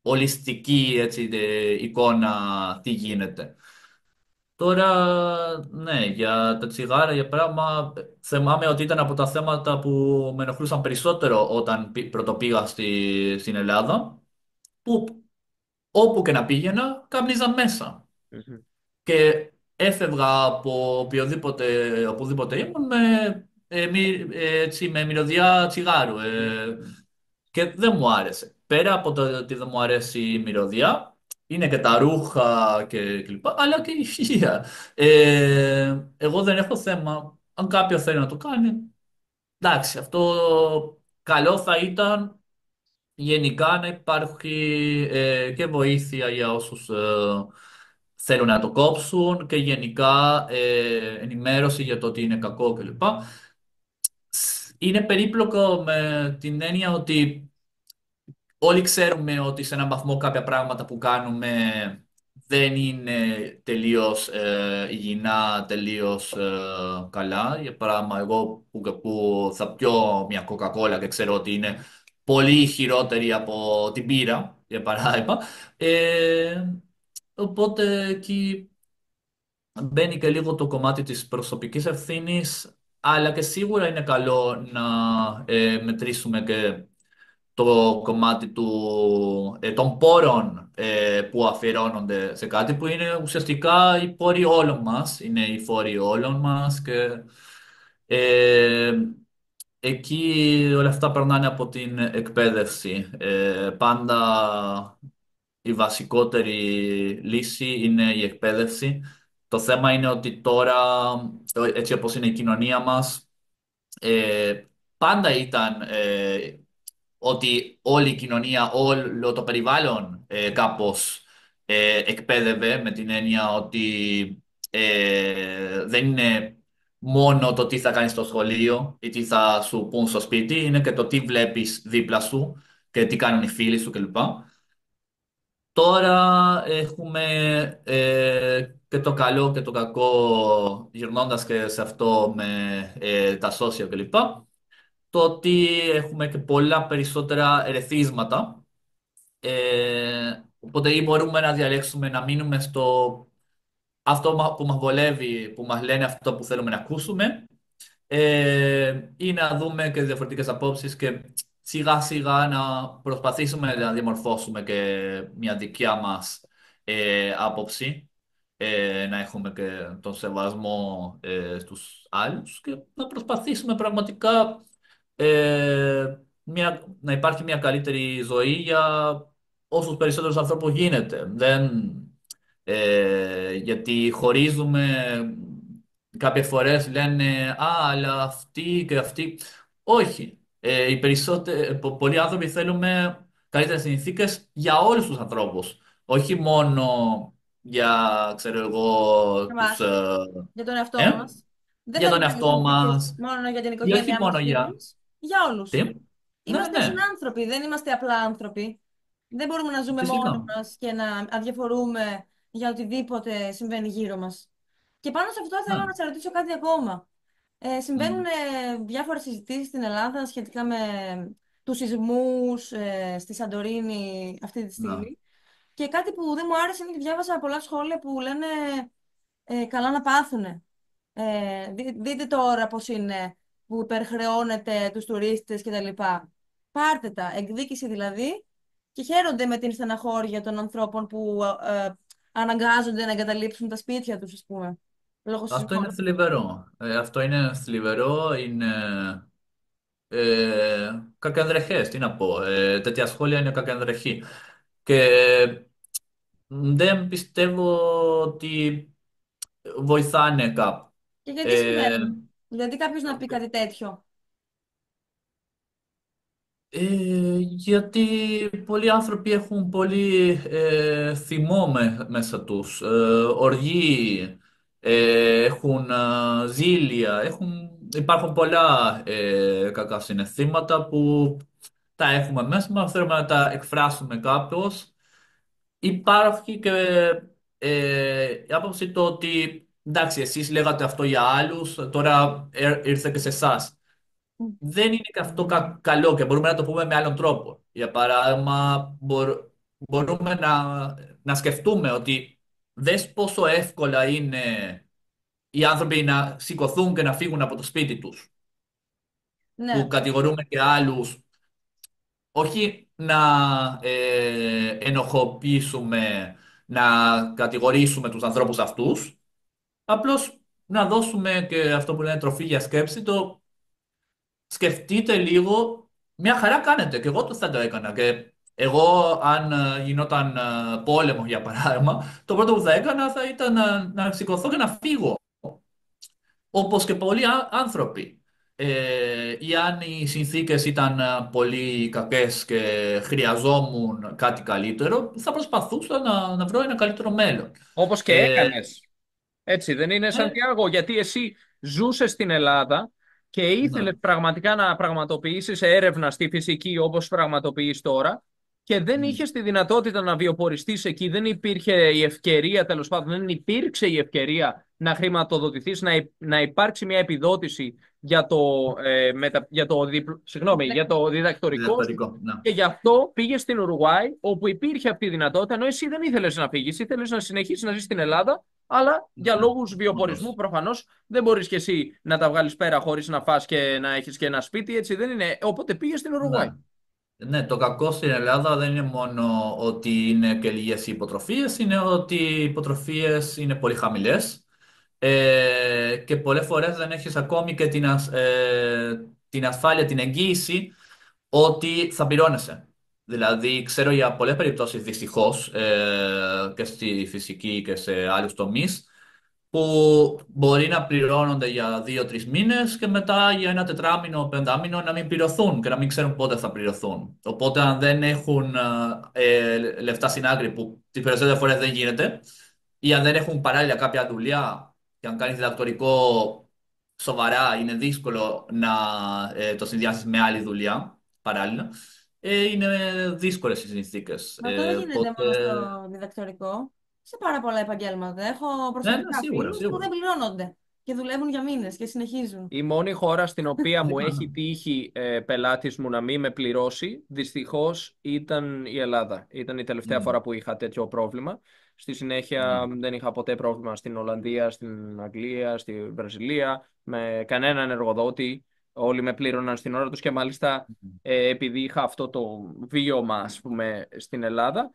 ολιστική έτσι, εικόνα τι γίνεται. Τώρα, ναι, για τα τσιγάρα, για πράγμα, θυμάμαι ότι ήταν από τα θέματα που με ενοχλούσαν περισσότερο όταν πρωτοπήγα στην Ελλάδα, που όπου και να πήγαινα, κάπνιζα μέσα. Μμμ. Και έφευγα από οπουδήποτε ήμουν έτσι, με μυρωδιά τσιγάρου. Και δεν μου άρεσε. Πέρα από το ότι δεν μου αρέσει η μυρωδιά, είναι και τα ρούχα και κλπ. Αλλά και η υγεία. Εγώ δεν έχω θέμα. Αν κάποιο θέλει να το κάνει, εντάξει, αυτό καλό θα ήταν γενικά να υπάρχει και βοήθεια για όσους θέλουν να το κόψουν και γενικά ενημέρωση για το ότι είναι κακό κλπ. Είναι περίπλοκο με την έννοια ότι όλοι ξέρουμε ότι σε έναν βαθμό κάποια πράγματα που κάνουμε δεν είναι τελείως υγιεινά, τελείως καλά. Για παράδειγμα, εγώ που και που θα πιω μια κοκακόλα και ξέρω ότι είναι πολύ χειρότερη από την πύρα, για παράδειγμα. Ε, οπότε εκεί μπαίνει και λίγο το κομμάτι της προσωπικής ευθύνης, αλλά και σίγουρα είναι καλό να μετρήσουμε και το κομμάτι των πόρων που αφιερώνονται σε κάτι που είναι ουσιαστικά οι πόροι όλων μας, είναι οι φόροι όλων μας και ε, εκεί όλα αυτά περνάνε από την εκπαίδευση. Πάντα η βασικότερη λύση είναι η εκπαίδευση. Το θέμα είναι ότι τώρα, έτσι όπως είναι η κοινωνία μας, ε, πάντα ήταν ότι όλη η κοινωνία, όλο το περιβάλλον κάπως εκπαίδευε με την έννοια ότι δεν είναι μόνο το τι θα κάνεις στο σχολείο ή τι θα σου πούν στο σπίτι, είναι και το τι βλέπεις δίπλα σου και τι κάνουν οι φίλοι σου κλπ. Τώρα έχουμε και το καλό και το κακό γυρνώντας και σε αυτό με τα social κλπ. Το ότι έχουμε και πολλά περισσότερα ερεθίσματα. Οπότε ή μπορούμε να διαλέξουμε να μείνουμε στο αυτό που μας βολεύει, που μας λένε αυτό που θέλουμε να ακούσουμε, ή να δούμε και διαφορετικές απόψεις και σιγά σιγά να προσπαθήσουμε να διαμορφώσουμε και μια δικιά μας άποψη, να έχουμε και τον σεβασμό στους άλλους και να προσπαθήσουμε πραγματικά να υπάρχει μια καλύτερη ζωή για όσους περισσότερους ανθρώπους γίνεται. Γιατί χωρίζουμε, κάποιες φορές λένε «Α, αλλά αυτοί και αυτοί». Όχι. Πολλοί άνθρωποι θέλουμε καλύτερες συνθήκες για όλους τους ανθρώπους. Όχι μόνο για, ξέρω εγώ, τους... Εμάς, για τον εαυτό ε, μας. Δεν για τον θέλουμε εαυτό συνθήκες μας μόνο για την ή όχι οικογένειά μας μόνο και για... εμείς, για όλους. Τι? Ναι, Είμαστε ναι, συνάνθρωποι, δεν είμαστε απλά άνθρωποι. Δεν μπορούμε να ζούμε μόνοι φυσικά. μας και να αδιαφορούμε για οτιδήποτε συμβαίνει γύρω μας. Και πάνω σε αυτό θέλω Ναι. να σε ρωτήσω κάτι ακόμα. Συμβαίνουν Μμ. διάφορες συζητήσεις στην Ελλάδα σχετικά με τους σεισμούς στη Σαντορίνη αυτή τη Ναι. στιγμή. Και κάτι που δεν μου άρεσε είναι ότι διάβασα πολλά σχόλια που λένε καλά να πάθουνε. Δείτε τώρα πώς είναι που υπερχρεώνετε τους τουρίστες κτλ. Πάρτε τα, εκδίκηση δηλαδή, και χαίρονται με την στεναχώρια των ανθρώπων που αναγκάζονται να εγκαταλείψουν τα σπίτια τους, ας πούμε, λόγω Αυτό είναι σεισμών. θλιβερό. Αυτό είναι θλιβερό, είναι κακανδρεχές, τι να πω. Τέτοια σχόλια είναι κακανδρεχή. Και δεν πιστεύω ότι βοηθάνε κάπου. Και γιατί Ε, συμβαίνουν. Γιατί κάποιος να πει κάτι τέτοιο. Γιατί πολλοί άνθρωποι έχουν πολύ θυμό μέσα τους, οργή, έχουν ζήλια, υπάρχουν πολλά κακά συναισθήματα που τα έχουμε μέσα μας, θέλουμε να τα εκφράσουμε κάπως. Υπάρχει και η άποψη το ότι εντάξει, εσείς λέγατε αυτό για άλλους, τώρα ήρθε και σε εσάς. δεν είναι και αυτό καλό και μπορούμε να το πούμε με άλλον τρόπο. Για παράδειγμα, μπορούμε να σκεφτούμε ότι δες πόσο εύκολα είναι οι άνθρωποι να σηκωθούν και να φύγουν από το σπίτι τους, που Ναι, κατηγορούμε και άλλους, όχι να ενοχοποιήσουμε, να κατηγορήσουμε τους ανθρώπους αυτούς, απλώς να δώσουμε και αυτό που λένε τροφή για σκέψη, το σκεφτείτε λίγο, μια χαρά κάνετε. Και εγώ το θα το έκανα. Και εγώ, αν γινόταν πόλεμο, για παράδειγμα, το πρώτο που θα έκανα θα ήταν να σηκωθώ και να φύγω. Όπως και πολλοί άνθρωποι. Ή αν οι συνθήκες ήταν πολύ κακές και χρειαζόμουν κάτι καλύτερο, θα προσπαθούσα να βρω ένα καλύτερο μέλλον. Όπως και Ε, έκανες. Έτσι, δεν είναι, ε, Σαντιάγο, γιατί εσύ ζούσες στην Ελλάδα και ήθελες ναι, πραγματικά να πραγματοποιήσεις έρευνα στη φυσική όπως πραγματοποιείς τώρα και δεν μ, είχες τη δυνατότητα να βιοποριστείς εκεί, δεν υπήρχε η ευκαιρία, τέλος πάντων, δεν υπήρξε η ευκαιρία να χρηματοδοτηθείς, να υπάρξει μια επιδότηση για το, για το διδακτορικό σου διδακτορικό. Ναι. και γι' αυτό πήγες στην Ουρουγουάη όπου υπήρχε αυτή η δυνατότητα, ενώ εσύ δεν ήθελες να φύγεις, ήθελες να συνεχίσεις να ζεις στην Ελλάδα, αλλά για Ναι, λόγους βιοπορισμού όντως. προφανώς δεν μπορείς και εσύ να τα βγάλεις πέρα χωρίς να φας και να έχεις και ένα σπίτι, έτσι δεν είναι. Οπότε πήγε στην Ουρουγουάη. Ναι. Ναι, το κακό στην Ελλάδα δεν είναι μόνο ότι είναι και λίγες οι υποτροφίες, είναι ότι οι υποτροφίες είναι πολύ χαμηλές και πολλές φορές δεν έχεις ακόμη και την ασφάλεια, την εγγύηση ότι θα πληρώνεσαι. Δηλαδή, ξέρω για πολλές περιπτώσεις δυστυχώς και στη φυσική και σε άλλους τομείς που μπορεί να πληρώνονται για 2-3 μήνες και μετά για ένα τετράμινο, πεντάμινο να μην πληρωθούν και να μην ξέρουν πότε θα πληρωθούν. Οπότε, αν δεν έχουν λεφτά στην άκρη, που τις περισσότερες φορές δεν γίνεται, ή αν δεν έχουν παράλληλα κάποια δουλειά, και αν κάνει διδακτορικό σοβαρά, είναι δύσκολο να το συνδυάσει με άλλη δουλειά παράλληλα. Είναι δύσκολες οι συνθήκες. μα αυτό δεν γίνεται Οπότε, μόνο στο διδακτορικό. Σε πάρα πολλά επαγγέλματα. Έχω ναι, ναι, προσωπικά σίγουρα, φίλους που σίγουρα. δεν πληρώνονται και δουλεύουν για μήνες και συνεχίζουν. Η μόνη χώρα στην οποία μου έχει τύχει πελάτης μου να μην με πληρώσει, δυστυχώς ήταν η Ελλάδα. Ήταν η τελευταία Μμ, φορά που είχα τέτοιο πρόβλημα. Στη συνέχεια ναι. δεν είχα ποτέ πρόβλημα στην Ολλανδία, στην Αγγλία, στη Βραζιλία, με κανέναν εργοδότη. Όλοι με πλήρωναν στην ώρα τους και μάλιστα επειδή είχα αυτό το βίωμα, ας πούμε, στην Ελλάδα,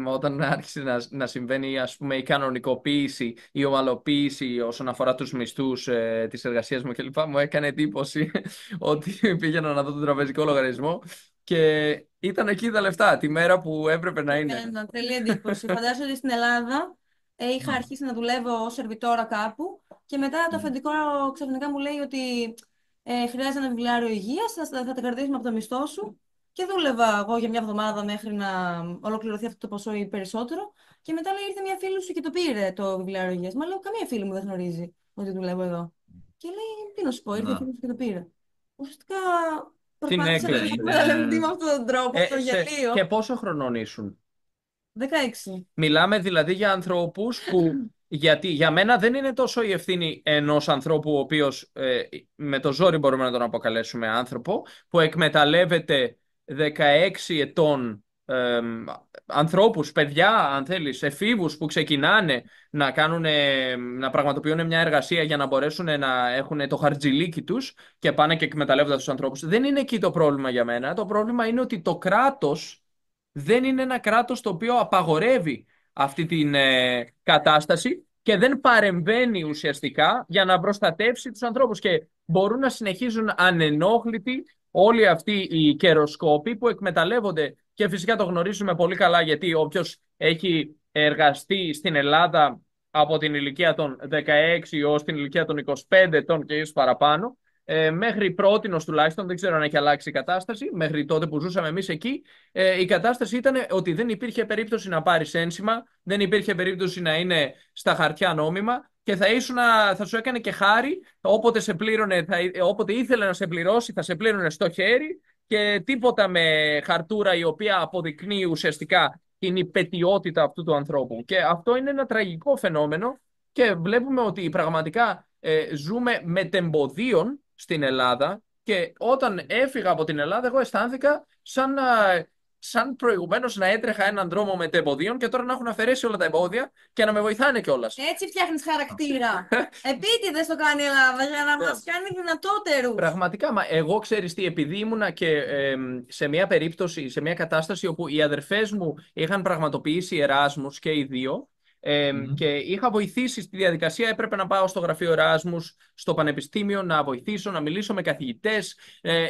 όταν άρχισε να συμβαίνει, ας πούμε, η κανονικοποίηση, η ομαλοποίηση όσον αφορά τους μισθούς της εργασίας μου κλπ. Μου έκανε εντύπωση ότι πήγαινα να δω τον τραπεζικό λογαριασμό και ήταν εκεί τα λεφτά τη μέρα που έπρεπε να είναι. Ένα τέλεια εντύπωση. Φαντάζομαι ότι στην Ελλάδα είχα Ναι. αρχίσει να δουλεύω ως σερβιτόρα κάπου και μετά το Μμ, αφεντικό ξαφνικά μου λέει ότι χρειάζεται ένα βιβλιάριο υγείας, θα τα κρατήσουμε από το μισθό σου. Και δούλευα εγώ για μια εβδομάδα μέχρι να ολοκληρωθεί αυτό το ποσό ή περισσότερο. Και μετά λέει ήρθε μια φίλη σου και το πήρε το βιβλιάριο υγείας. Μα λέω καμία φίλη μου δεν γνωρίζει ότι δουλεύω εδώ. Και λέει τι να σου πω, ήρθε η ναι. φίλη σου και το πήρε. Ουσιαστικά Την προσπάθησα να Ναι, έκλεψε. εκμεταλλευτεί με αυτόν τον τρόπο, στο Και γελίο. πόσο χρονών ήσουν? 16. Μιλάμε δηλαδή για ανθρώπους που, γιατί για μένα δεν είναι τόσο η ευθύνη ενός ανθρώπου ο οποίος με το ζόρι μπορούμε να τον αποκαλέσουμε άνθρωπο, που εκμεταλλεύεται 16 ετών ανθρώπους, παιδιά αν θέλεις, εφήβους που ξεκινάνε να πραγματοποιούν μια εργασία για να μπορέσουν να έχουν το χαρτζιλίκι τους και πάνε και εκμεταλλεύονται τους ανθρώπους. Δεν είναι εκεί το πρόβλημα για μένα. Το πρόβλημα είναι ότι το κράτος δεν είναι ένα κράτος το οποίο απαγορεύει αυτή την κατάσταση και δεν παρεμβαίνει ουσιαστικά για να προστατεύσει τους ανθρώπους και μπορούν να συνεχίζουν ανενόχλητοι όλοι αυτοί οι καιροσκόποι που εκμεταλλεύονται και φυσικά το γνωρίζουμε πολύ καλά γιατί όποιος έχει εργαστεί στην Ελλάδα από την ηλικία των 16 έως την ηλικία των 25 ετών και ίσως παραπάνω, μέχρι πρότινος τουλάχιστον, δεν ξέρω αν έχει αλλάξει η κατάσταση, μέχρι τότε που ζούσαμε εμείς εκεί, η κατάσταση ήταν ότι δεν υπήρχε περίπτωση να πάρεις ένσημα, δεν υπήρχε περίπτωση να είναι στα χαρτιά νόμιμα και θα σου έκανε και χάρη όποτε σε πλήρωνε, όποτε ήθελε να σε πληρώσει, θα σε πλήρωνε στο χέρι και τίποτα με χαρτούρα η οποία αποδεικνύει ουσιαστικά την υπετιότητα αυτού του ανθρώπου. Και αυτό είναι ένα τραγικό φαινόμενο και βλέπουμε ότι πραγματικά ζούμε μετεμποδίων στην Ελλάδα Και όταν έφυγα από την Ελλάδα, εγώ αισθάνθηκα σαν προηγουμένως να έτρεχα έναν δρόμο μετεμποδίων και τώρα να έχουν αφαιρέσει όλα τα εμπόδια και να με βοηθάνε κιόλα. Έτσι φτιάχνεις χαρακτήρα. Επίτηδες το κάνει η Ελλάδα για να μας κάνει δυνατότερους. Πραγματικά, μα εγώ ξέρεις τι, επειδή ήμουνα και σε μια περίπτωση, σε μια κατάσταση όπου οι αδερφές μου είχαν πραγματοποιήσει Εράσμους και οι δύο, Μμμ. και είχα βοηθήσει στη διαδικασία, έπρεπε να πάω στο γραφείο Εράσμους, στο πανεπιστήμιο, να βοηθήσω, να μιλήσω με καθηγητές.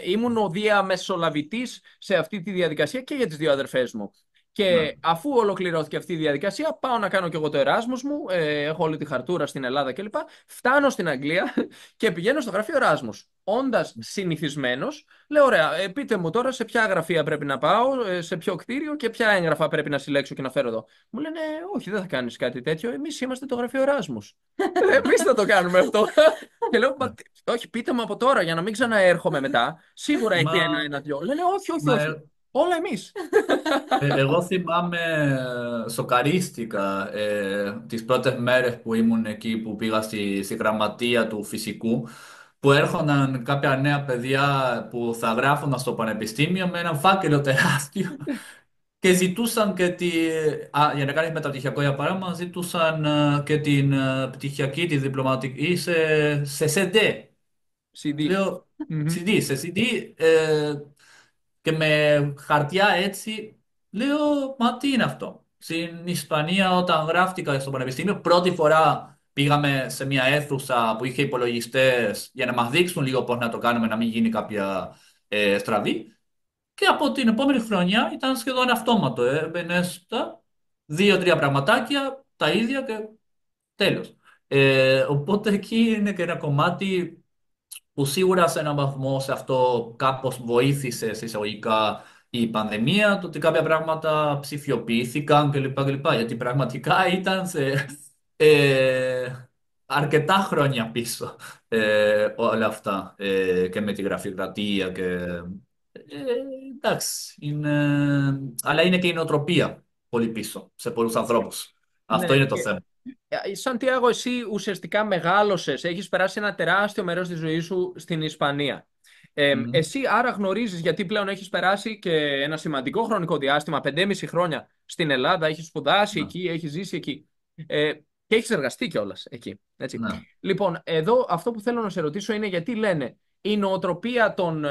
Ήμουν ο διαμεσολαβητής σε αυτή τη διαδικασία και για τις δύο αδερφές μου. Ναι. Και αφού ολοκληρώθηκε αυτή η διαδικασία, πάω να κάνω και εγώ το Εράσμους μου, έχω όλη τη χαρτούρα στην Ελλάδα κλπ. Φτάνω στην Αγγλία και πηγαίνω στο γραφείο Εράσμους. Όντας συνηθισμένος, λέω: Ωραία, πείτε μου τώρα σε ποια γραφεία πρέπει να πάω, σε ποιο κτίριο και ποια έγγραφα πρέπει να συλλέξω και να φέρω εδώ. Μου λένε: Όχι, δεν θα κάνεις κάτι τέτοιο. Εμείς είμαστε το γραφείο Εράσμους. Εμείς θα το κάνουμε αυτό. Και λέω: Όχι, πείτε μου από τώρα για να μην ξαναέρχομαι μετά. Σίγουρα έχει Μα, ένα-δυο. Λένε: Όχι, όχι, μα, όχι. Όλα εμείς. εγώ θυμάμαι, σοκαρίστηκα τις πρώτες μέρες που ήμουν εκεί, που πήγα στη γραμματεία του φυσικού, που έρχονταν κάποια νέα παιδιά που θα γράφουν στο πανεπιστήμιο με έναν φάκελο τεράστιο και ζητούσαν και για να κάνεις μεταπτυχιακό για παράδειγμα, ζητούσαν και την πτυχιακή, τη διπλωματική σε CD. CD. Λέω, Μμμ. σε CD, και με χαρτιά έτσι. Λέω, μα τι είναι αυτό. Στην Ισπανία, όταν γράφτηκα στο πανεπιστήμιο, πρώτη φορά πήγαμε σε μια αίθουσα που είχε υπολογιστές για να μας δείξουν λίγο πώς να το κάνουμε, να μην γίνει κάποια στραβή. Και από την επόμενη χρονιά ήταν σχεδόν αυτόματο. Έμπαινες δύο-τρία πραγματάκια, τα ίδια και τέλος. Οπότε εκεί είναι και ένα κομμάτι που σίγουρα σε έναν βαθμό σε αυτό κάπως βοήθησε σε εισαγωγικά η πανδημία, το ότι κάποια πράγματα ψηφιοποιήθηκαν κλπ. Γιατί πραγματικά ήταν σε αρκετά χρόνια πίσω όλα αυτά, και με τη γραφειοκρατία και εντάξει, αλλά είναι και η νοοτροπία πολύ πίσω σε πολλούς ανθρώπους. Αυτό Ναι, είναι το και θέμα. Σαντιάγο, εσύ ουσιαστικά μεγάλωσες, έχεις περάσει ένα τεράστιο μέρος της ζωής σου στην Ισπανία. Μμμ. Εσύ άρα γνωρίζεις, γιατί πλέον έχεις περάσει και ένα σημαντικό χρονικό διάστημα, 5,5 χρόνια στην Ελλάδα, έχεις σπουδάσει Ναι, εκεί, έχεις ζήσει εκεί, ε, και έχεις εργαστεί κιόλας εκεί. Έτσι. ναι. Λοιπόν, εδώ αυτό που θέλω να σε ρωτήσω είναι γιατί λένε η νοοτροπία των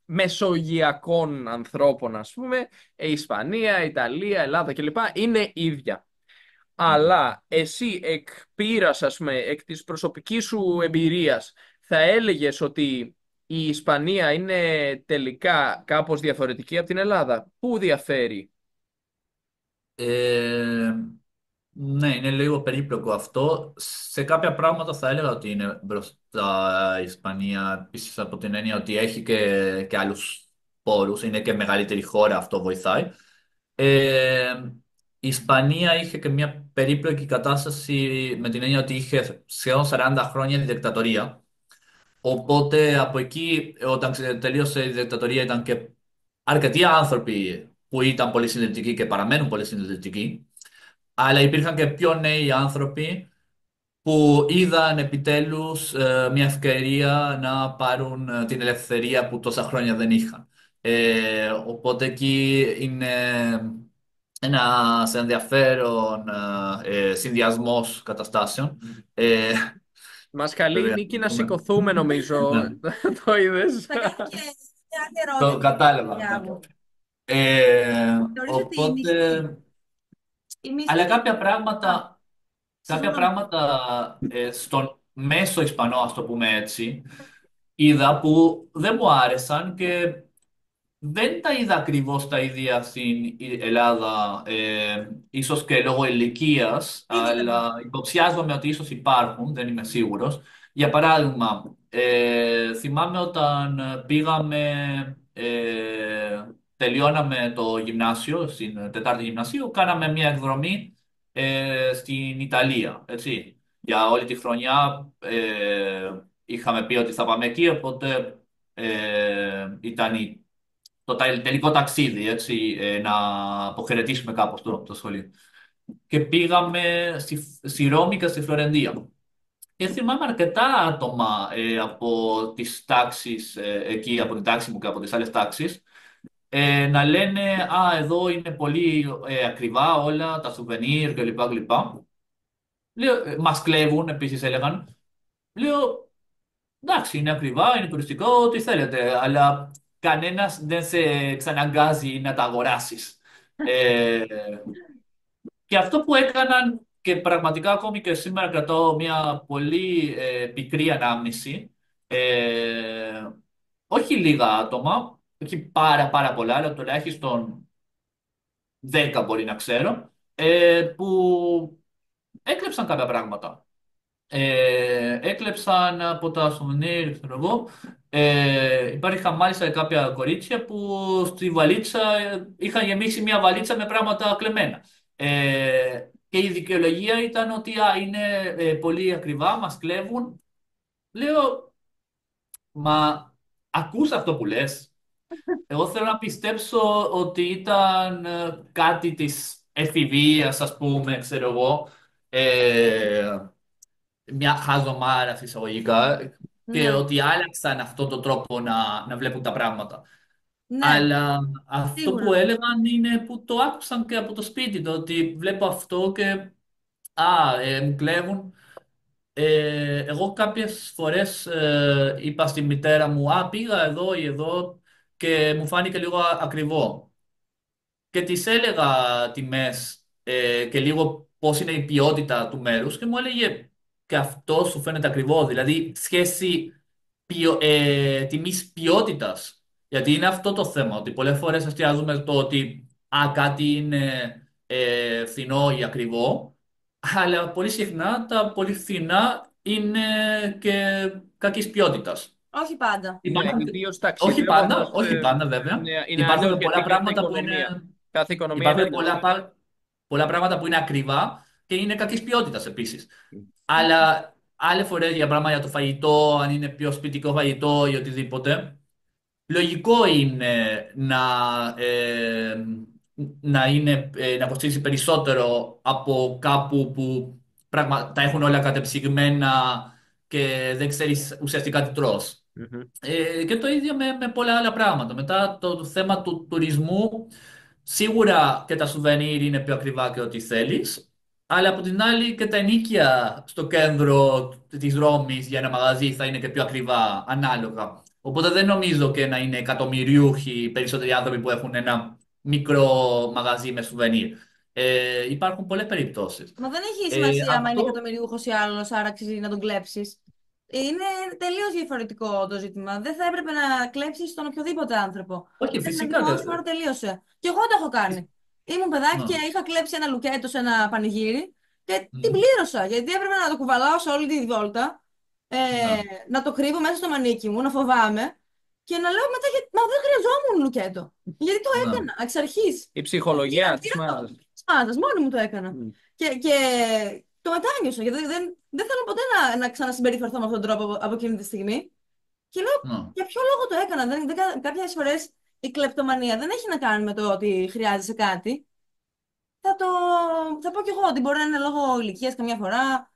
μεσογειακών ανθρώπων, ας πούμε, Ισπανία, Ιταλία, Ελλάδα κλπ. Είναι ίδια. Μμμ. Αλλά εσύ εκ πείρας, ας πούμε, εκ της προσωπικής σου εμπειρίας, θα έλεγες ότι η Ισπανία είναι τελικά κάπως διαφορετική από την Ελλάδα. Πού διαφέρει? Ε, ναι, είναι λίγο περίπλοκο αυτό. Σε κάποια πράγματα θα έλεγα ότι είναι μπροστά η Ισπανία, επίσης από την έννοια ότι έχει και άλλους πόρους, είναι και μεγαλύτερη χώρα, αυτό βοηθάει. Ε, η Ισπανία είχε και μια περίπλοκη κατάσταση με την έννοια ότι είχε σχεδόν 40 χρόνια δικτατορία. Οπότε από εκεί, όταν τελείωσε η δικτατορία, ήταν και αρκετοί άνθρωποι που ήταν πολύ συντηρητικοί και παραμένουν πολύ συντηρητικοί. Αλλά υπήρχαν και πιο νέοι άνθρωποι που είδαν επιτέλους μια ευκαιρία να πάρουν την ελευθερία που τόσα χρόνια δεν είχαν. Οπότε εκεί είναι ένας ενδιαφέρον συνδυασμός καταστάσεων. Ε, Μας καλεί η Βέβαια, Νίκη να σηκωθούμε, νομίζω. ναι, Το είδες? Θα κάνω και μια άλλη το ερώτηση κατάλαβα. για Ναι. μου. Ε, Θεωρείς ότι οπότε, η μισθή αλλά είναι... Α, κάποια συγγνώμη. πράγματα στον μέσο Ισπανό, ας το πούμε έτσι, είδα που δεν μου άρεσαν και δεν τα είδα ακριβώς τα ίδια στην Ελλάδα, ίσως και λόγω ηλικίας, Τι δηλαδή. αλλά υποψιάζομαι ότι ίσως υπάρχουν, δεν είμαι σίγουρος. Για παράδειγμα, θυμάμαι όταν τελειώναμε το γυμνάσιο, στην Τετάρτη Γυμνασίου, κάναμε μια εκδρομή στην Ιταλία, έτσι. Για όλη τη χρονιά είχαμε πει ότι θα πάμε εκεί, οπότε ήταν το τελικό ταξίδι, έτσι, να αποχαιρετήσουμε κάπως το σχολείο. Και πήγαμε στη Ρώμη και στη Φλωρεντία. θυμάμαι αρκετά άτομα από τις τάξεις εκεί, από την τάξη μου και από τις άλλες τάξεις, να λένε «Α, εδώ είναι πολύ ακριβά όλα, τα σουβενίρ κλπ. Λέω, μας κλέβουν», επίσης έλεγαν. Λέω, εντάξει, είναι ακριβά, είναι τουριστικό, ό,τι θέλετε, αλλά κανένας δεν σε εξαναγκάζει να τα αγοράσεις. Ε, και αυτό που έκαναν, και πραγματικά ακόμη και σήμερα κρατώ μια πολύ πικρή ανάμνηση, ε, όχι λίγα άτομα, όχι πάρα πολλά, αλλά τουλάχιστον 10 μπορεί να ξέρω, που έκλεψαν κάποια πράγματα. Έκλεψαν από τα σουβενίρ, ξέρω εγώ. Υπάρχει μάλιστα κάποια κορίτσια που στη βαλίτσα είχαν γεμίσει μια βαλίτσα με πράγματα κλεμμένα. Και η δικαιολογία ήταν ότι είναι πολύ ακριβά, μας κλέβουν. Λέω, μα ακούς αυτό που λες? Εγώ θέλω να πιστέψω ότι ήταν κάτι της εφηβείας, ας πούμε, ξέρω εγώ, μια χαζομάρα εισαγωγικά, και Ναι, ότι άλλαξαν αυτό το τρόπο να βλέπουν τα πράγματα. ναι, Αλλά αυτό που σίγουρα. έλεγαν είναι που το άκουσαν και από το σπίτι του, ότι βλέπω αυτό και μου κλέβουν. Εγώ κάποιες φορές είπα στη μητέρα μου πήγα εδώ ή εδώ και μου φάνηκε λίγο ακριβό. Και της έλεγα τιμές και λίγο πώς είναι η ποιότητα του μέρους και μου έλεγε και αυτό σου φαίνεται ακριβό, δηλαδή σχέση τιμής ποιότητας. Γιατί είναι αυτό το θέμα, ότι πολλές φορές εστιάζουμε το ότι κάτι είναι φθηνό ή ακριβό, αλλά πολύ συχνά τα πολύ φθηνά είναι και κακής ποιότητας. Όχι πάντα. Ναι, Υπάρχουν... ιδίω Όχι πάντα, ταξιδεύοντα. όχι πάντα βέβαια. Είναι αλλιώ Υπάρχουν γιατί πολλά κάθε πράγματα που είναι οικονομία. Κάθε οικονομία είναι Υπάρχουν αλλιώ. πολλά πράγματα που είναι ακριβά και είναι κακής ποιότητας επίσης. Αλλά άλλες φορές για πράγματα για το φαγητό, αν είναι πιο σπιτικό φαγητό ή οτιδήποτε, λογικό είναι να κοστίσει περισσότερο από κάπου που τα έχουν όλα κατεψυγμένα και δεν ξέρεις ουσιαστικά τι τρως. Μμμ. Και το ίδιο με πολλά άλλα πράγματα. Μετά το θέμα του τουρισμού, σίγουρα και τα σουβενίρ είναι πιο ακριβά και ό,τι θέλεις, αλλά από την άλλη και τα ενοίκια στο κέντρο της Ρώμης για ένα μαγαζί θα είναι και πιο ακριβά, ανάλογα. Οπότε δεν νομίζω και να είναι εκατομμυριούχοι οι περισσότεροι άνθρωποι που έχουν ένα μικρό μαγαζί με σουβενίρ. Υπάρχουν πολλές περιπτώσεις. Μα δεν έχει σημασία άμα είναι Αυτό, εκατομμυριούχο ή άλλο, άρα αξίζει να τον κλέψει. Είναι τελείω διαφορετικό το ζήτημα. Δεν θα έπρεπε να κλέψει τον οποιοδήποτε άνθρωπο. όχι, Είναι ένα φυσικά δημόσιο, δεν. άρα τελείωσε. Και εγώ το έχω κάνει. Ήμουν παιδάκι και Ναι. είχα κλέψει ένα λουκέτο σε ένα πανηγύρι και την Μμ. πλήρωσα. Γιατί έπρεπε να το κουβαλάω σε όλη τη βόλτα, ε, Ναι. να το κρύβω μέσα στο μανίκι μου, να φοβάμαι και να λέω μετά, μα δεν χρειαζόμουν λουκέτο. Γιατί το Ναι. έκανα εξ αρχή. Η Τι ψυχολογία τι τη είναι μάζα. αυτό. Μάτας, μόνη μου το έκανα. Και το μετάνιωσα, γιατί δεν θέλω ποτέ να ξανασυμπεριφερθώ με αυτόν τον τρόπο από εκείνη τη στιγμή. Και λέω, Ναι. για ποιο λόγο το έκανα. Κάποιες φορές η κλεπτομανία δεν έχει να κάνει με το ότι χρειάζεσαι κάτι. Θα, το, θα πω κι εγώ ότι μπορεί να είναι λόγω ηλικίας καμιά φορά,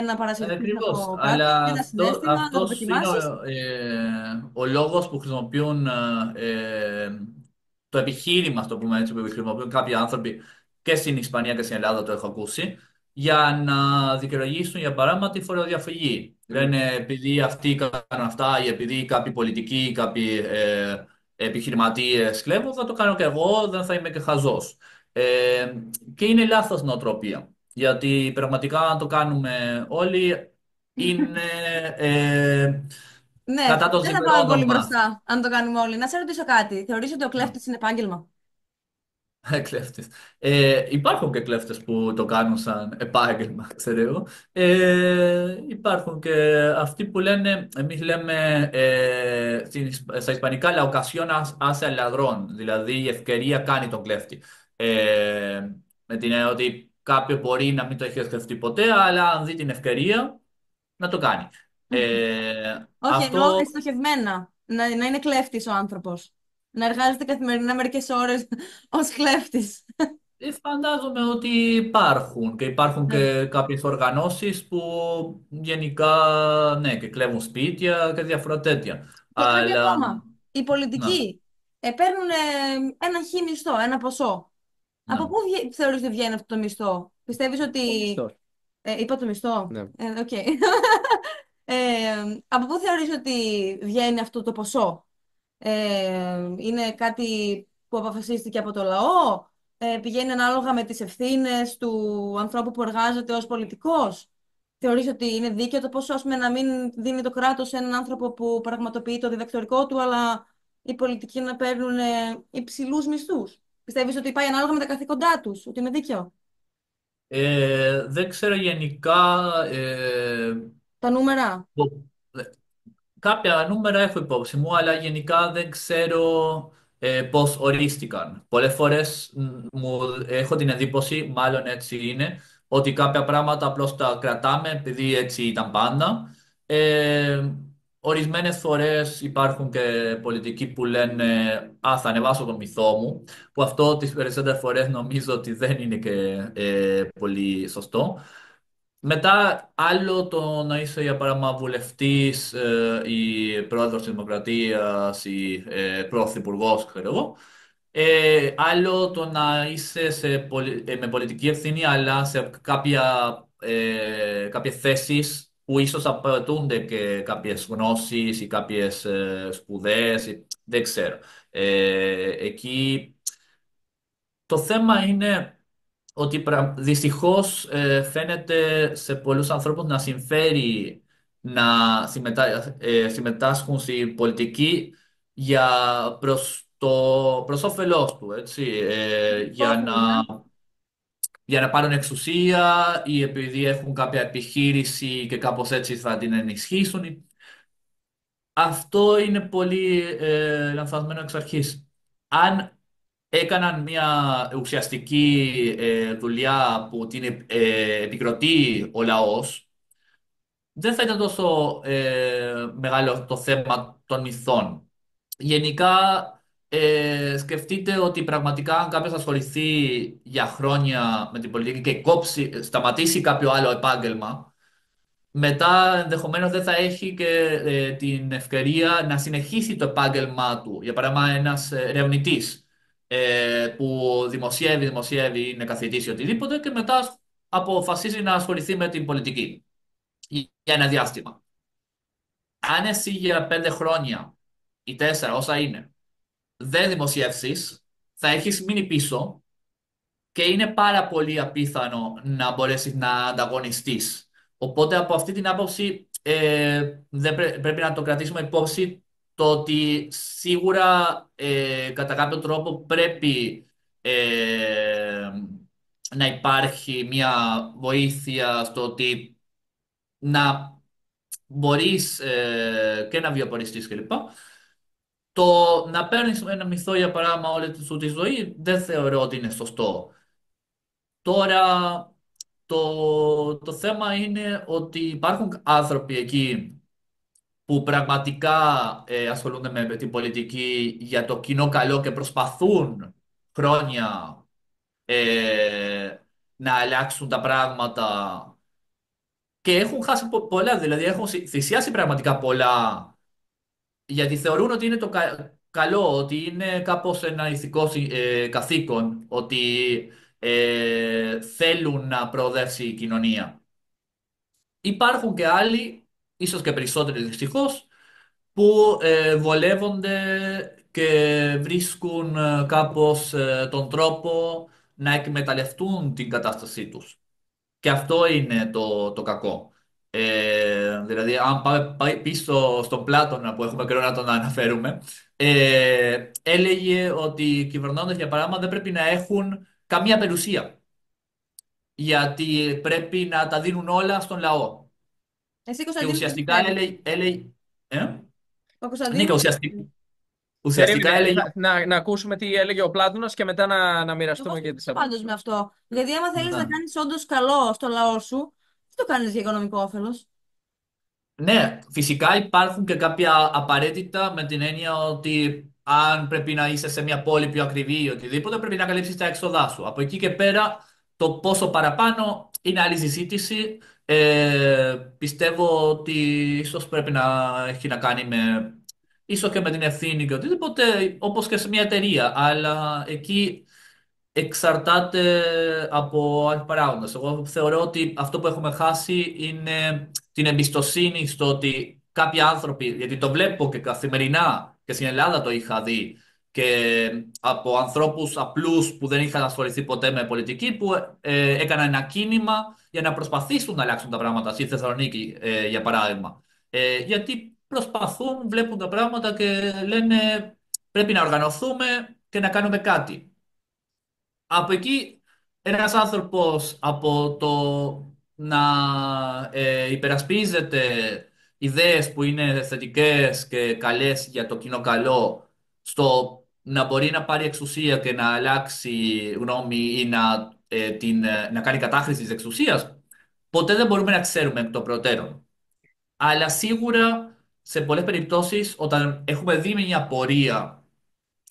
να παρασυρθείς Ακριβώς. από κάτι, Αλλά ένα συναίσθημα, να το αυτός είναι δοκιμάσεις. ο λόγος που χρησιμοποιούν το επιχείρημα, το πούμε έτσι, που χρησιμοποιούν κάποιοι άνθρωποι και στην Ισπανία και στην Ελλάδα, το έχω ακούσει, για να δικαιολογήσουν για παράδειγμα τη φοροδιαφυγή. Λένε επειδή αυτοί κάνουν αυτά ή επειδή κάποιοι πολιτικοί ή κάποιοι επιχειρηματίες κλέβουν, θα το κάνω και εγώ, δεν θα είμαι και χαζός. Ε, και είναι λάθος νοοτροπία. Γιατί πραγματικά αν το κάνουμε όλοι είναι Ναι, κατά των δεν θα πάμε πολύ συμφερόντων μας. μπροστά αν το κάνουμε όλοι. Να σε ρωτήσω κάτι. Θεωρείς ότι ο κλέφτης είναι επάγγελμα? Κλέφτες. Υπάρχουν και κλέφτες που το κάνουν σαν επάγγελμα, ξέρω εγώ. Υπάρχουν και αυτοί που λένε, εμείς λέμε στα ισπανικά la ocasión hace al ladrón, δηλαδή η ευκαιρία κάνει τον κλέφτη. Με την έννοια ότι κάποιο μπορεί να μην το έχει σκεφτεί ποτέ, αλλά αν δει την ευκαιρία να το κάνει. Όχι, εννοώ Αυτό στοχευμένα. Να είναι κλέφτης ο άνθρωπος. Να εργάζεται καθημερινά μερικές ώρες ως κλέφτης. Φαντάζομαι ότι υπάρχουν και υπάρχουν Ναι. και κάποιες οργανώσεις που γενικά ναι και κλέβουν σπίτια και διάφορα τέτοια. Και κάτι Αλλά ακόμα. Οι να, πολιτικοί παίρνουν ένα χι μισθό, ένα ποσό. Από να. πού θεωρείς ότι βγαίνει αυτό το μισθό? Πιστεύεις ότι... Ο μισθός. Είπα το μισθό. Ναι. Οκ. Από πού θεωρείς ότι βγαίνει αυτό το ποσό? Είναι κάτι που αποφασίστηκε από το λαό? Πηγαίνει ανάλογα με τις ευθύνες του ανθρώπου που εργάζεται ως πολιτικός? Θεωρείς ότι είναι δίκαιο το ποσό, ας πούμε, να μην δίνει το κράτος σε έναν άνθρωπο που πραγματοποιεί το διδακτορικό του, αλλά οι πολιτικοί να παίρνουν υψηλούς μισθούς? Πιστεύεις ότι πάει ανάλογα με τα καθήκοντά τους, ότι είναι δίκαιο? Δεν ξέρω γενικά Τα νούμερα. κάποια νούμερα έχω υπόψη μου, αλλά γενικά δεν ξέρω πώς ορίστηκαν. Πολλές φορές μου έχω την εντύπωση, μάλλον έτσι είναι, ότι κάποια πράγματα απλώς τα κρατάμε επειδή έτσι ήταν πάντα. Ε, Ορισμένες φορές υπάρχουν και πολιτικοί που λένε «Α, θα ανεβάσω το μισθό μου», που αυτό τις περισσότερες φορές νομίζω ότι δεν είναι και πολύ σωστό. Μετά, άλλο το να είσαι για παράδειγμα βουλευτής ή πρόεδρος της Δημοκρατίας ή πρωθυπουργός, ξέρω εγώ. Άλλο το να είσαι με πολιτική ευθύνη, αλλά σε κάποιες θέσεις που ίσως απαιτούνται και κάποιες γνώσεις ή κάποιες σπουδές, δεν ξέρω. Εκεί το θέμα είναι ότι δυστυχώς φαίνεται σε πολλούς ανθρώπους να συμφέρει να συμμετάσχουν στην πολιτική για προς όφελός του, έτσι, Όφελος, ναι. για να πάρουν εξουσία ή επειδή έχουν κάποια επιχείρηση και κάπως έτσι θα την ενισχύσουν. Αυτό είναι πολύ λανθασμένο εξ αρχής. Αν έκαναν μια ουσιαστική δουλειά που την επικροτεί ο λαός, δεν θα ήταν τόσο μεγάλο το θέμα των μισθών. Γενικά, σκεφτείτε ότι πραγματικά αν κάποιος ασχοληθεί για χρόνια με την πολιτική και σταματήσει κάποιο άλλο επάγγελμα, μετά ενδεχομένως δεν θα έχει και την ευκαιρία να συνεχίσει το επάγγελμά του. Για παράδειγμα, ένας ερευνητής που δημοσιεύει, είναι καθηγητής ή οτιδήποτε και μετά αποφασίζει να ασχοληθεί με την πολιτική για ένα διάστημα. Αν εσύ για 5 χρόνια ή 4, όσα είναι, δεν δημοσιεύσεις, θα έχεις μείνει πίσω και είναι πάρα πολύ απίθανο να μπορέσεις να ανταγωνιστείς. Οπότε από αυτή την άποψη δεν πρέπει να το κρατήσουμε υπόψη το ότι σίγουρα κατά κάποιο τρόπο πρέπει να υπάρχει μια βοήθεια στο ότι να μπορείς και να βιοποριστείς κλπ. Το να παίρνεις ένα μισθό για παράδειγμα όλη σου τη ζωή δεν θεωρώ ότι είναι σωστό. Τώρα, το θέμα είναι ότι υπάρχουν άνθρωποι εκεί που πραγματικά ασχολούνται με την πολιτική για το κοινό καλό και προσπαθούν χρόνια να αλλάξουν τα πράγματα και έχουν χάσει πολλά, δηλαδή έχουν θυσιάσει πραγματικά πολλά γιατί θεωρούν ότι είναι το καλό, ότι είναι κάπως ένα ηθικό καθήκον, ότι θέλουν να προοδεύσει η κοινωνία. Υπάρχουν και άλλοι, ίσως και περισσότεροι δυστυχώς, που βολεύονται και βρίσκουν κάπως τον τρόπο να εκμεταλλευτούν την κατάστασή τους. Και αυτό είναι το κακό. Δηλαδή, αν πάμε πίσω στον Πλάτωνα που έχουμε καιρό να τον αναφέρουμε, έλεγε ότι οι κυβερνώντες, για παράδειγμα, δεν πρέπει να έχουν καμία περιουσία. Γιατί πρέπει να τα δίνουν όλα στον λαό. Εσύ, Και Κωνσταντίνε, τι ουσιαστικά πιστεύεις? ε? Ο Ναι, και Κωνσταντίνος, ουσιαστικά Περίμενε, έλεγε. να ακούσουμε τι έλεγε ο Πλάτωνας και μετά να εγώ μοιραστούμε και τις συμφωνώ πάντως απόψεις με μας. αυτό. Δηλαδή, άμα θέλεις να Ναι. κάνεις όντως καλό στο λαό σου, δεν το κάνεις για οικονομικό όφελος. Ναι, φυσικά υπάρχουν και κάποια απαραίτητα με την έννοια ότι αν πρέπει να είσαι σε μια πόλη πιο ακριβή ή οτιδήποτε, πρέπει να καλύψεις τα έξοδά σου. Από εκεί και πέρα, το πόσο παραπάνω είναι άλλη συζήτηση. Πιστεύω ότι ίσως πρέπει να έχει να κάνει ίσως και με την ευθύνη και οτιδήποτε, όπως και σε μια εταιρεία. Αλλά εκεί εξαρτάται από άλλους παράγοντες. Εγώ θεωρώ ότι αυτό που έχουμε χάσει είναι την εμπιστοσύνη στο ότι κάποιοι άνθρωποι, γιατί το βλέπω και καθημερινά και στην Ελλάδα το είχα δει και από ανθρώπους απλούς που δεν είχαν ασχοληθεί ποτέ με πολιτική που έκαναν ένα κίνημα για να προσπαθήσουν να αλλάξουν τα πράγματα στη Θεσσαλονίκη για παράδειγμα. Γιατί προσπαθούν, βλέπουν τα πράγματα και λένε πρέπει να οργανωθούμε και να κάνουμε κάτι. Από εκεί ένας άνθρωπος από το να υπερασπίζεται ιδέες που είναι θετικές και καλές για το κοινό καλό στο να μπορεί να πάρει εξουσία και να αλλάξει γνώμη ή να κάνει κατάχρηση της εξουσίας, ποτέ δεν μπορούμε να ξέρουμε εκ των προτέρων. Αλλά σίγουρα σε πολλές περιπτώσεις όταν έχουμε δει μια πορεία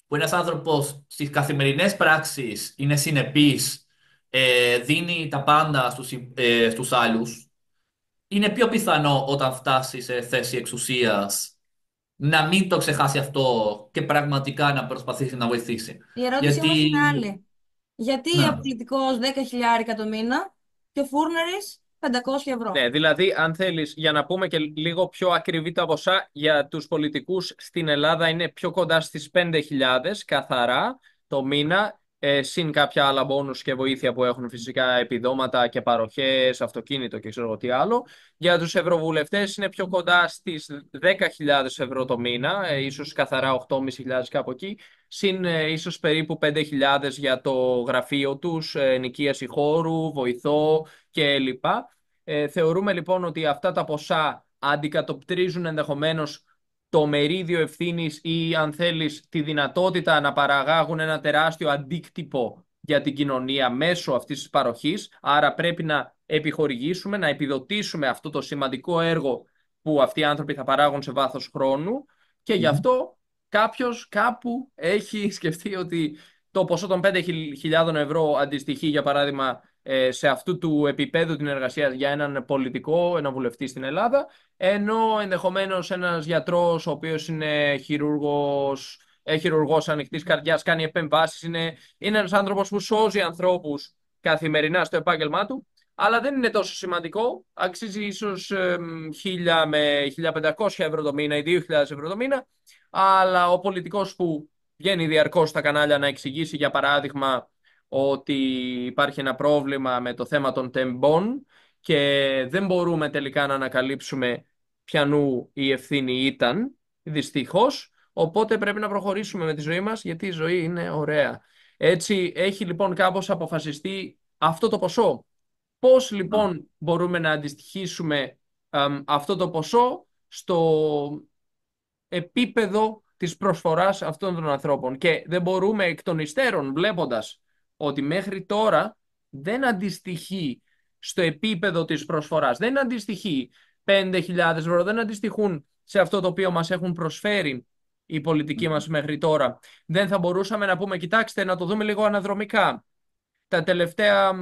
που ένας άνθρωπος στις καθημερινές πράξεις είναι συνεπής, δίνει τα πάντα στους άλλους, είναι πιο πιθανό όταν φτάσει σε θέση εξουσίας να μην το ξεχάσει αυτό και πραγματικά να προσπαθήσει να βοηθήσει. Η ερώτησή Γιατί, όμως είναι άλλη. Γιατί ο ναι, πολιτικός 10.000 το μήνα και ο Φούρνερης 500 ευρώ. Ναι, δηλαδή, αν θέλεις, για να πούμε και λίγο πιο ακριβή τα ποσά, για τους πολιτικούς στην Ελλάδα είναι πιο κοντά στις 5.000 καθαρά το μήνα, συν κάποια άλλα μπόνους και βοήθεια που έχουν φυσικά επιδόματα και παροχές, αυτοκίνητο και ξέρω εγώ τι άλλο. Για τους ευρωβουλευτές είναι πιο κοντά στις 10.000 ευρώ το μήνα, ίσως καθαρά 8.500 κάπου εκεί, συν ίσως περίπου 5.000 για το γραφείο τους, ενοικίαση χώρου, βοηθό κλπ. Θεωρούμε λοιπόν ότι αυτά τα ποσά αντικατοπτρίζουν ενδεχομένως το μερίδιο ευθύνης ή αν θέλεις τη δυνατότητα να παραγάγουν ένα τεράστιο αντίκτυπο για την κοινωνία μέσω αυτής της παροχής. Άρα πρέπει να επιχορηγήσουμε, να επιδοτήσουμε αυτό το σημαντικό έργο που αυτοί οι άνθρωποι θα παράγουν σε βάθος χρόνου και γι' αυτό κάποιος κάπου έχει σκεφτεί ότι το ποσό των 5.000 ευρώ αντιστοιχεί για παράδειγμα σε αυτού του επίπεδου την εργασία για έναν πολιτικό, έναν βουλευτή στην Ελλάδα, ενώ ενδεχομένως ένας γιατρός ο οποίος είναι χειρουργός ανοιχτής καρδιάς, κάνει επεμβάσεις, είναι ένας άνθρωπος που σώζει ανθρώπους καθημερινά στο επάγγελμά του, αλλά δεν είναι τόσο σημαντικό, αξίζει ίσως 1.000 με 1.500 ευρώ το μήνα ή 2.000 ευρώ το μήνα, αλλά ο πολιτικός που βγαίνει διαρκώς στα κανάλια να εξηγήσει, για παράδειγμα, ότι υπάρχει ένα πρόβλημα με το θέμα των τεμπών και δεν μπορούμε τελικά να ανακαλύψουμε ποιανού η ευθύνη ήταν, δυστυχώς, οπότε πρέπει να προχωρήσουμε με τη ζωή μας γιατί η ζωή είναι ωραία. Έτσι έχει λοιπόν κάπως αποφασιστεί αυτό το ποσό. Πώς ναι. λοιπόν μπορούμε να αντιστοιχίσουμε αυτό το ποσό στο επίπεδο της προσφοράς αυτών των ανθρώπων και δεν μπορούμε εκ των υστέρων βλέποντας ότι μέχρι τώρα δεν αντιστοιχεί στο επίπεδο της προσφοράς, δεν αντιστοιχεί 5.000 ευρώ, δεν αντιστοιχούν σε αυτό το οποίο μας έχουν προσφέρει οι πολιτικοί μας μέχρι τώρα. Δεν θα μπορούσαμε να πούμε, κοιτάξτε, να το δούμε λίγο αναδρομικά. Τα τελευταία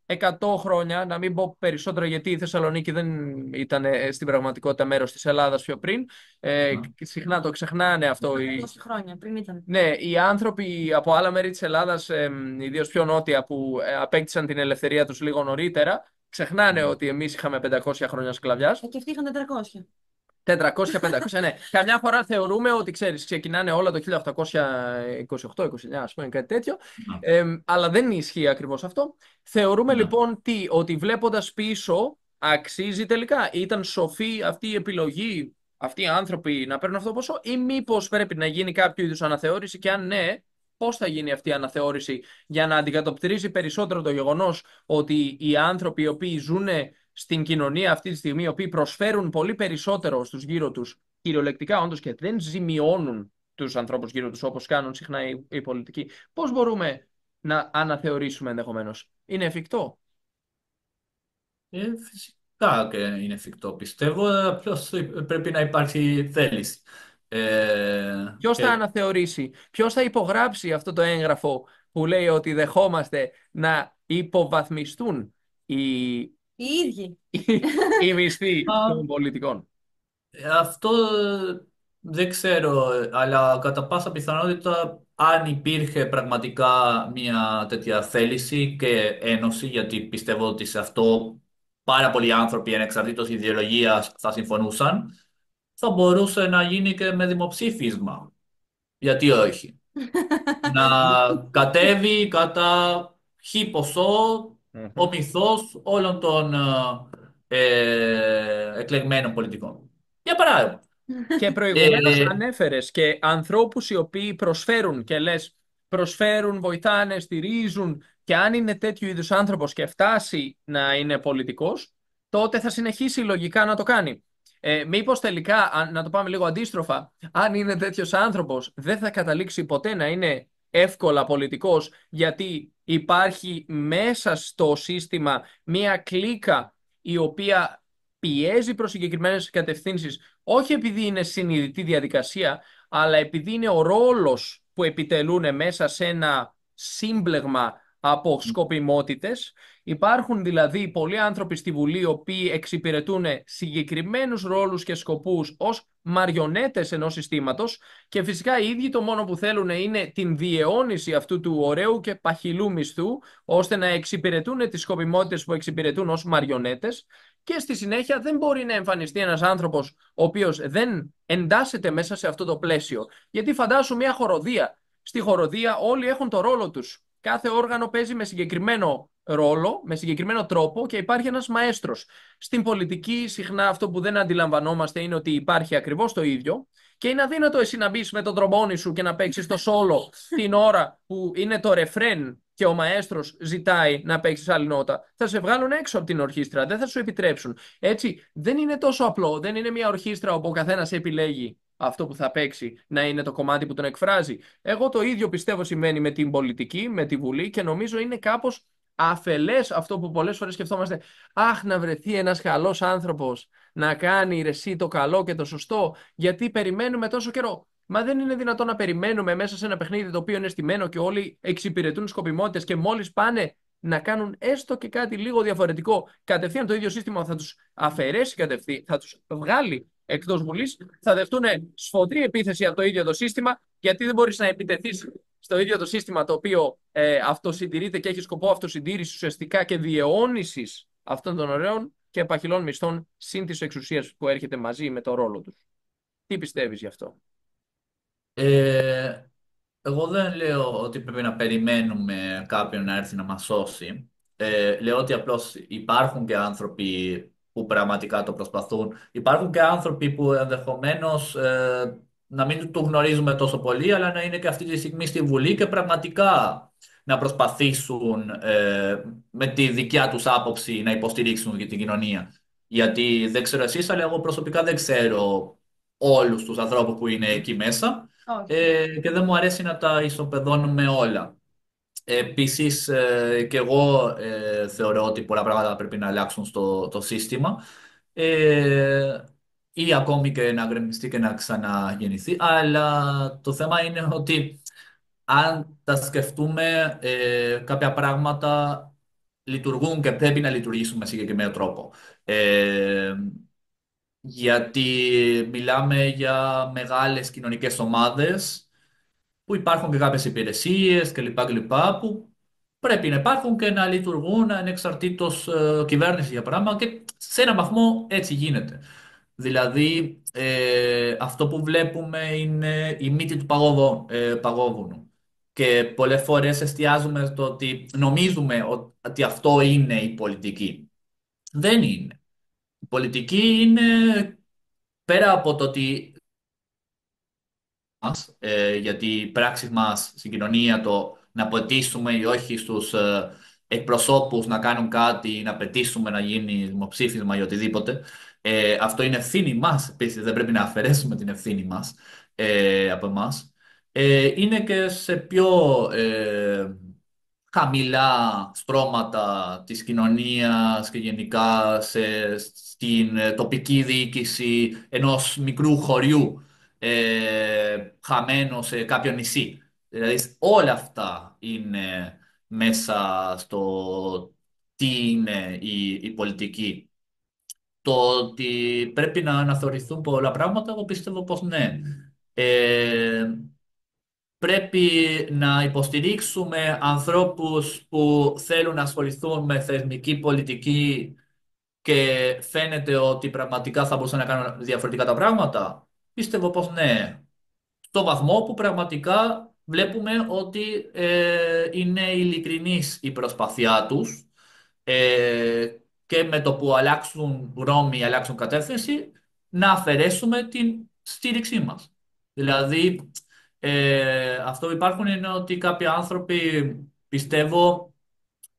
100 χρόνια, να μην πω περισσότερο γιατί η Θεσσαλονίκη δεν ήταν στην πραγματικότητα μέρος της Ελλάδας πιο πριν. Συχνά το ξεχνάνε αυτό. 200 χρόνια πριν ήταν. Ναι, οι άνθρωποι από άλλα μέρη της Ελλάδας, ιδίως πιο νότια, που απέκτησαν την ελευθερία τους λίγο νωρίτερα, ξεχνάνε ότι εμείς είχαμε 500 χρόνια σκλαβιάς. Και αυτοί είχαν 400. 400-500, ναι. Καμιά φορά θεωρούμε ότι, ξέρεις, ξεκινάνε όλα το 1828-29, ας πούμε, κάτι τέτοιο. Αλλά δεν ισχύει ακριβώς αυτό. Θεωρούμε λοιπόν ότι βλέποντας πίσω αξίζει τελικά. Ήταν σοφή αυτή η επιλογή, αυτοί οι άνθρωποι να παίρνουν αυτό το ποσό ή μήπως πρέπει να γίνει κάποιο είδους αναθεώρηση και αν ναι, πώς θα γίνει αυτή η αναθεώρηση για να αντικατοπτρίζει περισσότερο το γεγονός ότι οι άνθρωποι οι οποίοι ζουν στην κοινωνία αυτή τη στιγμή, οι οποίοι προσφέρουν πολύ περισσότερο στους γύρω τους, κυριολεκτικά όντως, και δεν ζημιώνουν τους ανθρώπους γύρω τους όπως κάνουν συχνά οι πολιτικοί. Πώς μπορούμε να αναθεωρήσουμε ενδεχομένως? Είναι εφικτό? Φυσικά και είναι εφικτό, πιστεύω, απλώς πρέπει να υπάρχει θέληση. Ποιος θα Και αναθεωρήσει, ποιος θα υπογράψει αυτό το έγγραφο που λέει ότι δεχόμαστε να υποβαθμιστούν οι, οι, Οι ίδιοι. οι μισθοί των α, πολιτικών. αυτό δεν ξέρω, αλλά κατά πάσα πιθανότητα αν υπήρχε πραγματικά μια τέτοια θέληση και ένωση, γιατί πιστεύω ότι σε αυτό πάρα πολλοί άνθρωποι ανεξαρτήτως ιδεολογίας θα συμφωνούσαν, θα μπορούσε να γίνει και με δημοψήφισμα. Γιατί όχι. Να κατέβει κατά χ ποσό ο Μμμ. μυθός όλων των εκλεγμένων πολιτικών. Για παράδειγμα. Και προηγουμένως Ε, ανέφερες και ανθρώπους οι οποίοι προσφέρουν και λες προσφέρουν, βοηθάνε, στηρίζουν και αν είναι τέτοιου είδους άνθρωπος και φτάσει να είναι πολιτικός, τότε θα συνεχίσει λογικά να το κάνει. Μήπως τελικά, να το πάμε λίγο αντίστροφα, αν είναι τέτοιος άνθρωπος δεν θα καταλήξει ποτέ να είναι εύκολα πολιτικός γιατί υπάρχει μέσα στο σύστημα μία κλίκα η οποία πιέζει προς συγκεκριμένες κατευθύνσεις όχι επειδή είναι συνειδητή διαδικασία, αλλά επειδή είναι ο ρόλος που επιτελούν μέσα σε ένα σύμπλεγμα από σκοπιμότητες. Υπάρχουν δηλαδή πολλοί άνθρωποι στη Βουλή οι οποίοι εξυπηρετούν συγκεκριμένους ρόλους και σκοπούς ως μαριονέτες ενός συστήματος και φυσικά οι ίδιοι το μόνο που θέλουν είναι την διαιώνιση αυτού του ωραίου και παχυλού μισθού ώστε να εξυπηρετούν τις σκοπιμότητες που εξυπηρετούν ως μαριονέτες και στη συνέχεια δεν μπορεί να εμφανιστεί ένας άνθρωπος ο οποίος δεν εντάσσεται μέσα σε αυτό το πλαίσιο. Γιατί φαντάσου μια χοροδία. Στη χοροδία όλοι έχουν το ρόλο τους. Κάθε όργανο παίζει με συγκεκριμένο ρόλο, με συγκεκριμένο τρόπο και υπάρχει ένας μαέστρος. Στην πολιτική συχνά αυτό που δεν αντιλαμβανόμαστε είναι ότι υπάρχει ακριβώς το ίδιο και είναι αδύνατο εσύ να μπει με τον τρομπόνι σου και να παίξεις το σόλο την ώρα που είναι το ρεφρέν και ο μαέστρος ζητάει να παίξεις άλλη νότα. Θα σε βγάλουν έξω από την ορχήστρα, δεν θα σου επιτρέψουν. Έτσι, δεν είναι τόσο απλό, δεν είναι μια ορχήστρα όπου ο καθένας επιλέγει αυτό που θα παίξει να είναι το κομμάτι που τον εκφράζει. Εγώ το ίδιο πιστεύω σημαίνει με την πολιτική, με τη Βουλή και νομίζω είναι κάπως αφελές αυτό που πολλές φορές σκεφτόμαστε. Αχ, να βρεθεί ένας καλός άνθρωπος να κάνει ρεσί το καλό και το σωστό, γιατί περιμένουμε τόσο καιρό. Μα δεν είναι δυνατόν να περιμένουμε μέσα σε ένα παιχνίδι το οποίο είναι στημένο και όλοι εξυπηρετούν σκοπιμότητες και μόλις πάνε να κάνουν έστω και κάτι λίγο διαφορετικό, κατευθείαν το ίδιο σύστημα θα τους αφαιρέσει κατευθείαν, θα τους βγάλει εκτός Βουλής, θα δεχτούν σφοδρή επίθεση από το ίδιο το σύστημα, γιατί δεν μπορείς να επιτεθείς στο ίδιο το σύστημα το οποίο αυτοσυντηρείται και έχει σκοπό αυτοσυντήρηση ουσιαστικά και διαιώνισης αυτών των ωραίων και παχυλών μισθών συν της εξουσίας που έρχεται μαζί με το ρόλο τους. Τι πιστεύεις γι' αυτό? ε, Εγώ δεν λέω ότι πρέπει να περιμένουμε κάποιον να έρθει να μας σώσει. Λέω ότι απλώς υπάρχουν και άνθρωποι που πραγματικά το προσπαθούν. Υπάρχουν και άνθρωποι που ενδεχομένως να μην το γνωρίζουμε τόσο πολύ, αλλά να είναι και αυτή τη στιγμή στη Βουλή και πραγματικά να προσπαθήσουν με τη δικιά τους άποψη να υποστηρίξουν και την κοινωνία. Γιατί δεν ξέρω εσείς, αλλά εγώ προσωπικά δεν ξέρω όλους τους ανθρώπους που είναι εκεί μέσα Όχι. και δεν μου αρέσει να τα ισοπεδώνουμε όλα. Επίσης, και εγώ θεωρώ ότι πολλά πράγματα πρέπει να αλλάξουν στο το σύστημα ε, ή ακόμη και να γκρεμιστεί και να ξαναγεννηθεί. Αλλά το θέμα είναι ότι αν τα σκεφτούμε, κάποια πράγματα λειτουργούν και πρέπει να λειτουργήσουν με συγκεκριμένο τρόπο. Ε, Γιατί μιλάμε για μεγάλες κοινωνικές ομάδες που υπάρχουν και κάποιες υπηρεσίες κλπ. Που πρέπει να υπάρχουν και να λειτουργούν ανεξαρτήτως κυβέρνηση για πράγμα και σε έναν βαθμό έτσι γίνεται. Δηλαδή αυτό που βλέπουμε είναι η μύτη του παγόβουνου και πολλές φορές εστιάζουμε στο ότι νομίζουμε ότι αυτό είναι η πολιτική. Δεν είναι. Η πολιτική είναι πέρα από το ότι μας, γιατί οι πράξεις μας στην κοινωνία, το να απαιτήσουμε ή όχι στους εκπροσώπους να κάνουν κάτι, να απαιτήσουμε να γίνει δημοψήφισμα ή οτιδήποτε, αυτό είναι ευθύνη μας. Επίσης, δεν πρέπει να αφαιρέσουμε την ευθύνη μας από εμάς. Είναι και σε πιο χαμηλά στρώματα της κοινωνίας και γενικά στην τοπική διοίκηση ενός μικρού χωριού χαμένο σε κάποιο νησί. Δηλαδή όλα αυτά είναι μέσα στο τι είναι η πολιτική. Το ότι πρέπει να αναθεωρηθούν πολλά πράγματα, εγώ πιστεύω πως ναι. Ε, Πρέπει να υποστηρίξουμε ανθρώπους που θέλουν να ασχοληθούν με θεσμική πολιτική και φαίνεται ότι πραγματικά θα μπορούσαν να κάνουν διαφορετικά τα πράγματα. Πίστευω πως ναι. Στο βαθμό που πραγματικά βλέπουμε ότι είναι ειλικρινής η προσπάθειά τους ε, και με το που αλλάξουν γνώμη, αλλάξουν κατεύθυνση, να αφαιρέσουμε την στήριξή μας. Δηλαδή, αυτό που υπάρχουν είναι ότι κάποιοι άνθρωποι, πιστεύω,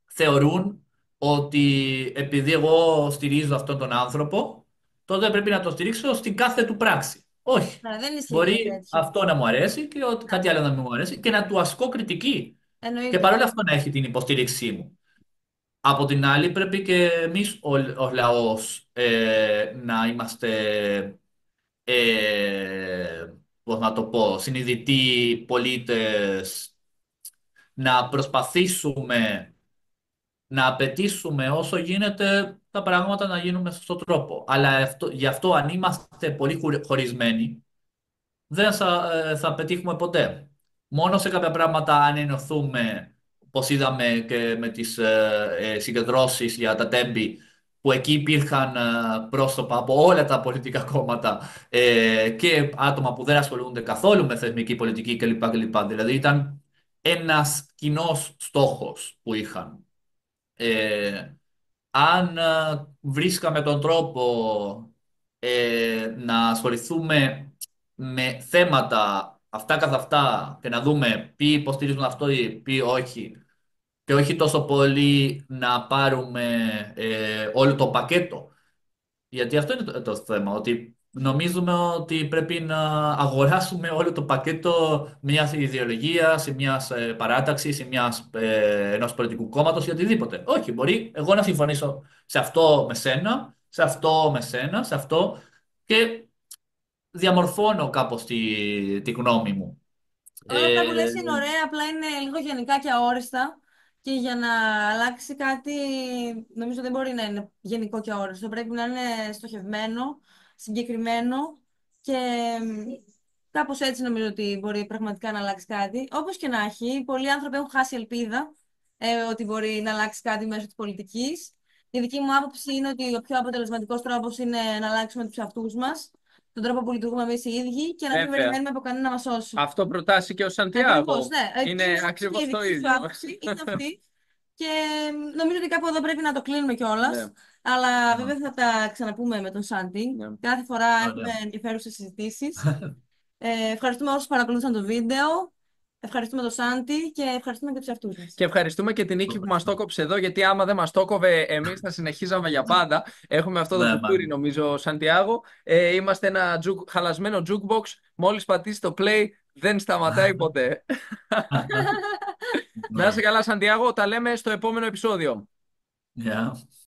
θεωρούν ότι επειδή εγώ στηρίζω αυτόν τον άνθρωπο, τότε πρέπει να τον στηρίξω στην κάθε του πράξη. Όχι. Ναι, δεν ισχύει κάτι Μπορεί τέτοιο. αυτό να μου αρέσει και κάτι άλλο να μην μου αρέσει και να του ασκώ κριτική. Και Εννοείται. παρόλα αυτό να έχει την υποστήριξή μου. Από την άλλη, πρέπει και εμείς ως λαός να είμαστε, πώς να το πω, συνειδητοί πολίτες, να προσπαθήσουμε να απαιτήσουμε όσο γίνεται τα πράγματα να γίνουν με σωστό τρόπο. Αλλά γι' αυτό αν είμαστε πολύ χωρισμένοι, δεν θα πετύχουμε ποτέ. Μόνο σε κάποια πράγματα αν ενωθούμε, όπως είδαμε και με τις συγκεντρώσεις για τα τέμπη, που εκεί υπήρχαν πρόσωπα από όλα τα πολιτικά κόμματα και άτομα που δεν ασχολούνται καθόλου με θεσμική πολιτική κλπ. Δηλαδή ήταν ένας κοινός στόχος που είχαν. Ε, Αν βρίσκαμε τον τρόπο να ασχοληθούμε με θέματα αυτά καθ' αυτά και να δούμε ποιοι υποστηρίζουν αυτό ή ποιοι όχι, και όχι τόσο πολύ να πάρουμε όλο το πακέτο. Γιατί αυτό είναι το θέμα, ότι νομίζουμε ότι πρέπει να αγοράσουμε όλο το πακέτο μιας ιδεολογίας, μιας παράταξης, ενός πολιτικού κόμματος ή οτιδήποτε. Όχι, μπορεί εγώ να συμφωνήσω σε αυτό με σένα, σε αυτό με σένα, σε αυτό και διαμορφώνω κάπως τη γνώμη μου. Όλα αυτά που Ε, λες είναι ωραία, απλά είναι λίγο γενικά και αόριστα. Και για να αλλάξει κάτι, νομίζω δεν μπορεί να είναι γενικό και αόριστο. Πρέπει να είναι στοχευμένο, συγκεκριμένο και κάπως έτσι νομίζω ότι μπορεί πραγματικά να αλλάξει κάτι. Όπως και να έχει, πολλοί άνθρωποι έχουν χάσει ελπίδα ότι μπορεί να αλλάξει κάτι μέσω της πολιτικής. Η δική μου άποψη είναι ότι ο πιο αποτελεσματικός τρόπος είναι να αλλάξουμε τους εαυτούς μας, τον τρόπο που λειτουργούμε εμείς οι ίδιοι και να μην Βέβαια. περιμένουμε από κανένα να μας σώσει. Αυτό προτάσει και ο Ακριβώς, Σαντιάγο. ναι. Είναι Είναι και ακριβώς η το δική σου ίδιο. άποψη, είναι αυτή. Και νομίζω ότι κάπου εδώ πρέπει να το κλείνουμε κιόλα. Ναι, Αλλά ναι. βέβαια θα τα ξαναπούμε με τον Σάντι. ναι. Κάθε φορά έχουμε Ωραία. ενδιαφέρουσες συζητήσεις. Ευχαριστούμε όσους παρακολούθησαν το βίντεο. Ευχαριστούμε τον Σάντι και ευχαριστούμε και τους εαυτούς μας. Και ευχαριστούμε και την Νίκη που μας το κόψε εδώ, γιατί άμα δεν μας το κόβε, εμείς θα συνεχίζαμε για πάντα. Έχουμε αυτό το Ναι, κουτούρι, μάλλον. νομίζω, Σαντιάγο. Είμαστε ένα χαλασμένο jukebox. Μόλις πατήσει το play, δεν σταματάει ποτέ. Να είσαι Ναι. καλά, Σαντιάγο. Τα λέμε στο επόμενο επεισόδιο. Γεια.